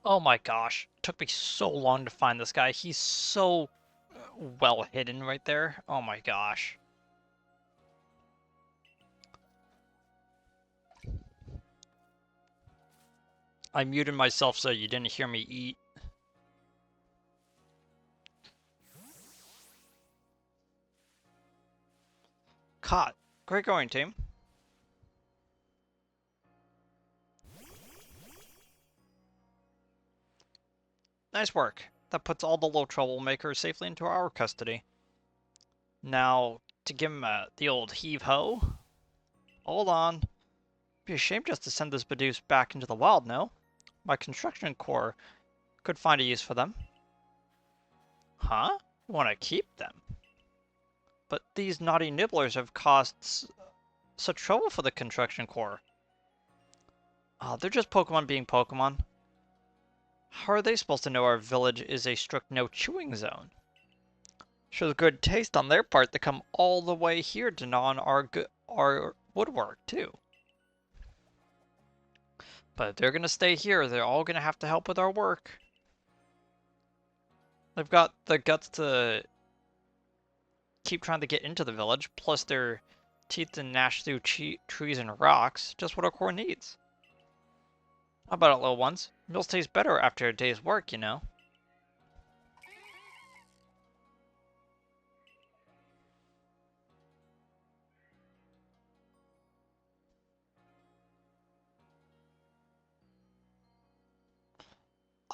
Oh my gosh. It took me so long to find this guy. He's so well hidden right there. Oh my gosh. I muted myself so you didn't hear me eat. Caught. Great going, team. Nice work. That puts all the little troublemakers safely into our custody. Now, to give him the old heave-ho. Hold on. Be a shame just to send this Badoosh back into the wild, no? My construction corps could find a use for them. Huh? You want to keep them? But these naughty nibblers have caused such trouble for the construction corps. They're just Pokemon being Pokemon. How are they supposed to know our village is a strict no-chewing zone? Shows good taste on their part to come all the way here to gnaw on our woodwork, too. But if they're gonna stay here, they're all gonna have to help with our work. They've got the guts to keep trying to get into the village, plus their teeth to gnash through trees and rocks, just what our core needs. How about it, little ones? Meals taste better after a day's work, you know.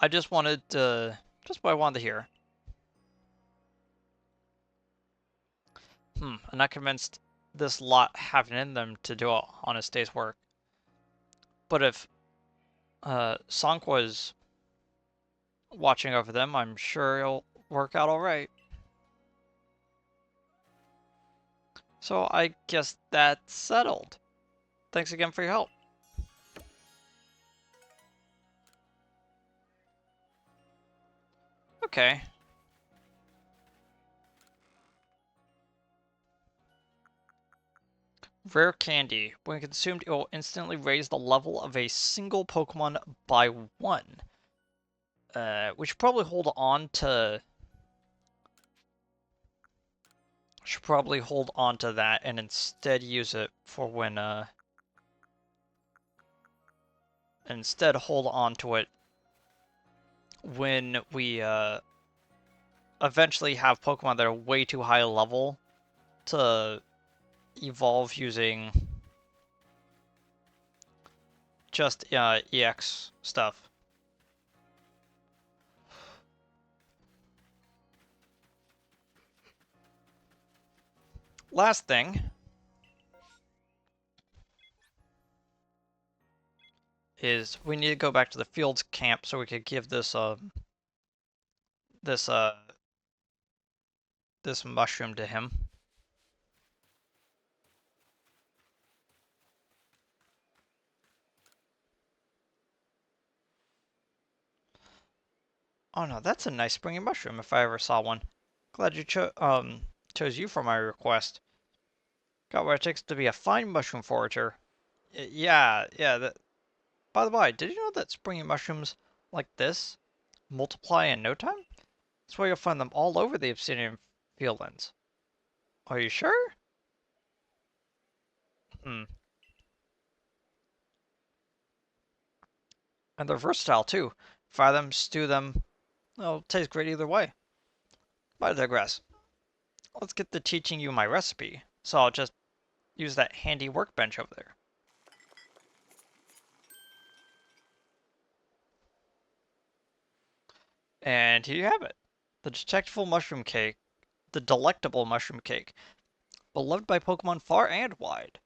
I just wanted to, just what I wanted to hear. I'm not convinced this lot have it in them to do an honest day's work. But if Sonk was watching over them, I'm sure it'll work out alright. So I guess that's settled. Thanks again for your help. Okay. Rare candy. When consumed, it will instantly raise the level of a single Pokemon by 1. We should probably hold on to... Should probably hold on to that and instead use it for when, instead hold on to it when we, eventually have Pokemon that are way too high level to evolve using just EX stuff. Last thing is we need to go back to the fields camp so we could give this this this mushroom to him. Oh no, that's a nice springy mushroom if I ever saw one. Glad you chose you for my request. Got what it takes to be a fine mushroom forager. Yeah. By the way, did you know that springy mushrooms like this multiply in no time? That's why you'll find them all over the obsidian fieldlands. Are you sure? Hmm. And they're versatile too. Fry them, stew them. They'll taste great either way. But I digress. Let's get to teaching you my recipe. So I'll just use that handy workbench over there. And here you have it. The delectable mushroom cake, beloved by Pokemon far and wide.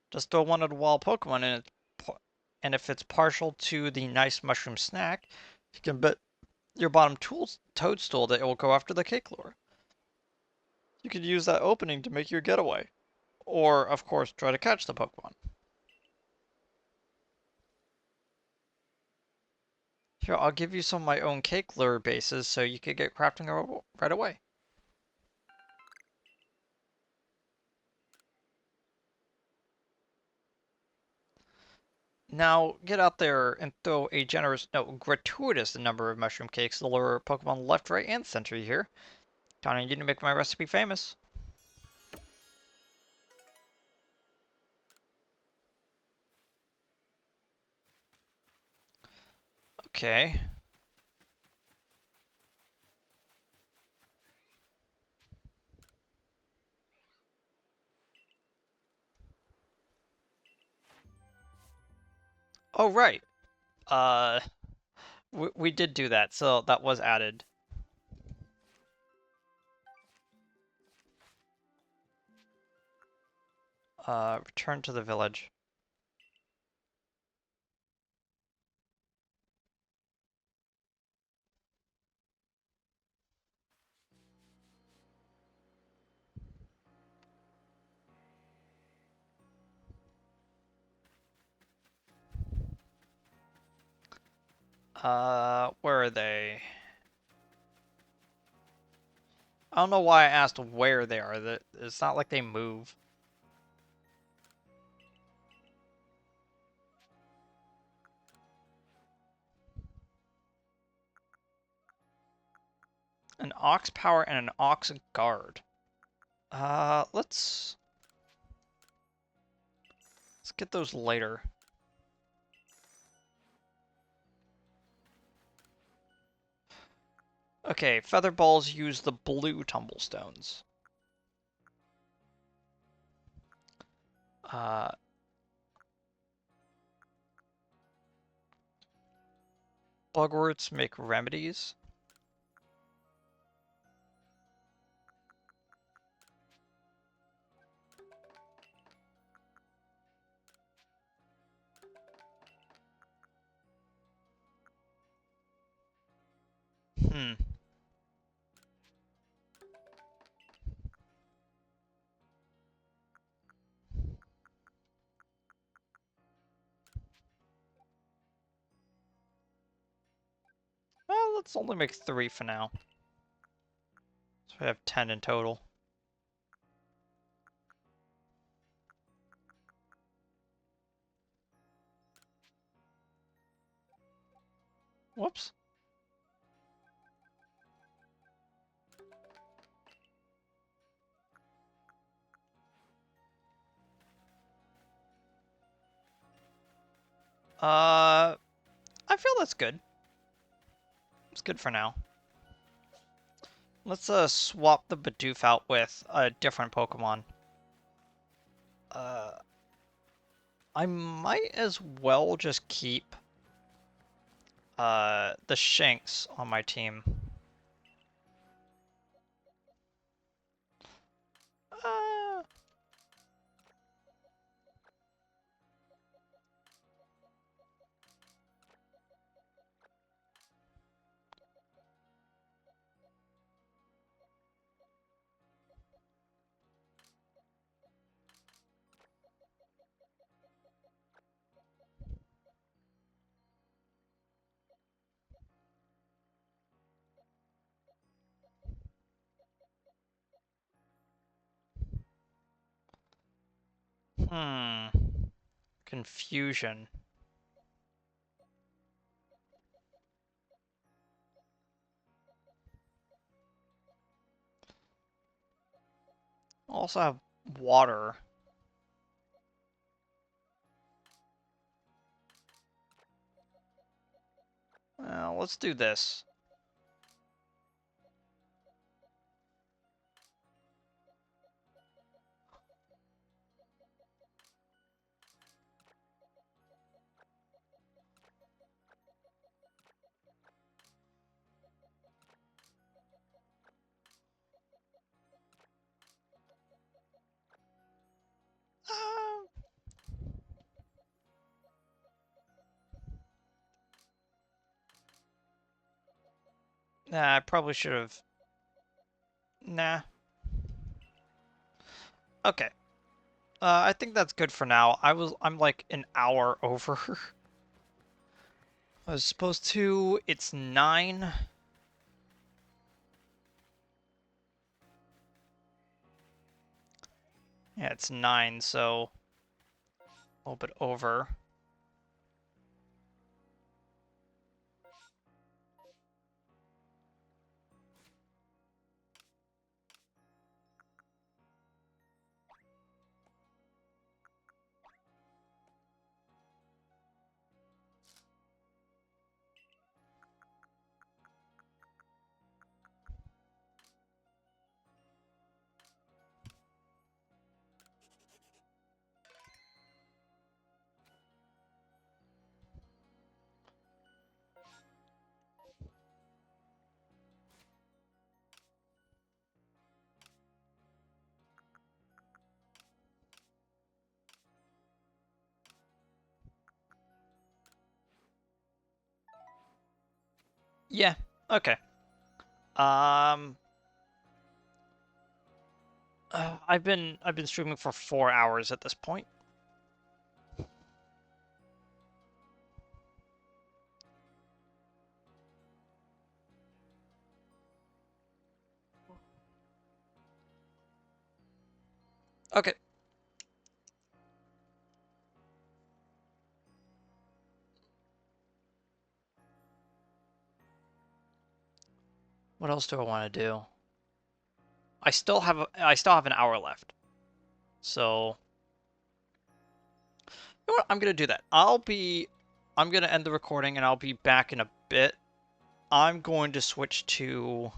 Just throw one of the wild Pokemon in it, and if it's partial to the nice mushroom snack, you can bet your bottom toadstool that it will go after the cake lure. You could use that opening to make your getaway. Or, of course, try to catch the Pokemon. Here, I'll give you some of my own cake lure bases so you could get crafting right away. Now get out there and throw a generous, no, gratuitous number of mushroom cakes to lure Pokemon left, right, and center here. Counting on you to make my recipe famous. Okay. Oh, right. Uh, we did do that, so that was added. Return to the village. Where are they? I don't know why I asked where they are. It's not like they move. An Ox Power and an Ox Guard. Let's get those later. Okay, Feather Balls use the blue Tumblestones. Uh, Bugworts make remedies. Hmm. Well, let's only make 3 for now. So we have 10 in total. Whoops. I feel that's good. It's good for now. Let's swap the Bidoof out with a different Pokemon. Uh, I might as well just keep the Shanks on my team. Uh, hmm. Confusion. Also have water. Let's do this. Uh, nah, I probably should have. Nah. Okay. I think that's good for now. I'm like an hour over. I was supposed to. It's 9. Yeah, it's 9, so a little bit over. Yeah. Okay. Um, I've been streaming for 4 hours at this point. Okay. What else do I want to do? I still have an hour left. So, you know what? I'm gonna do that. I'm gonna end the recording and I'll be back in a bit. I'm going to switch to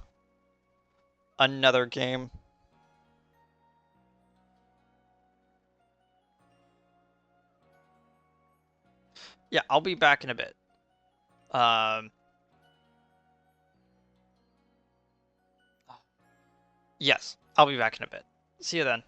another game. Yeah, I'll be back in a bit. Um, yes, I'll be back in a bit. See you then.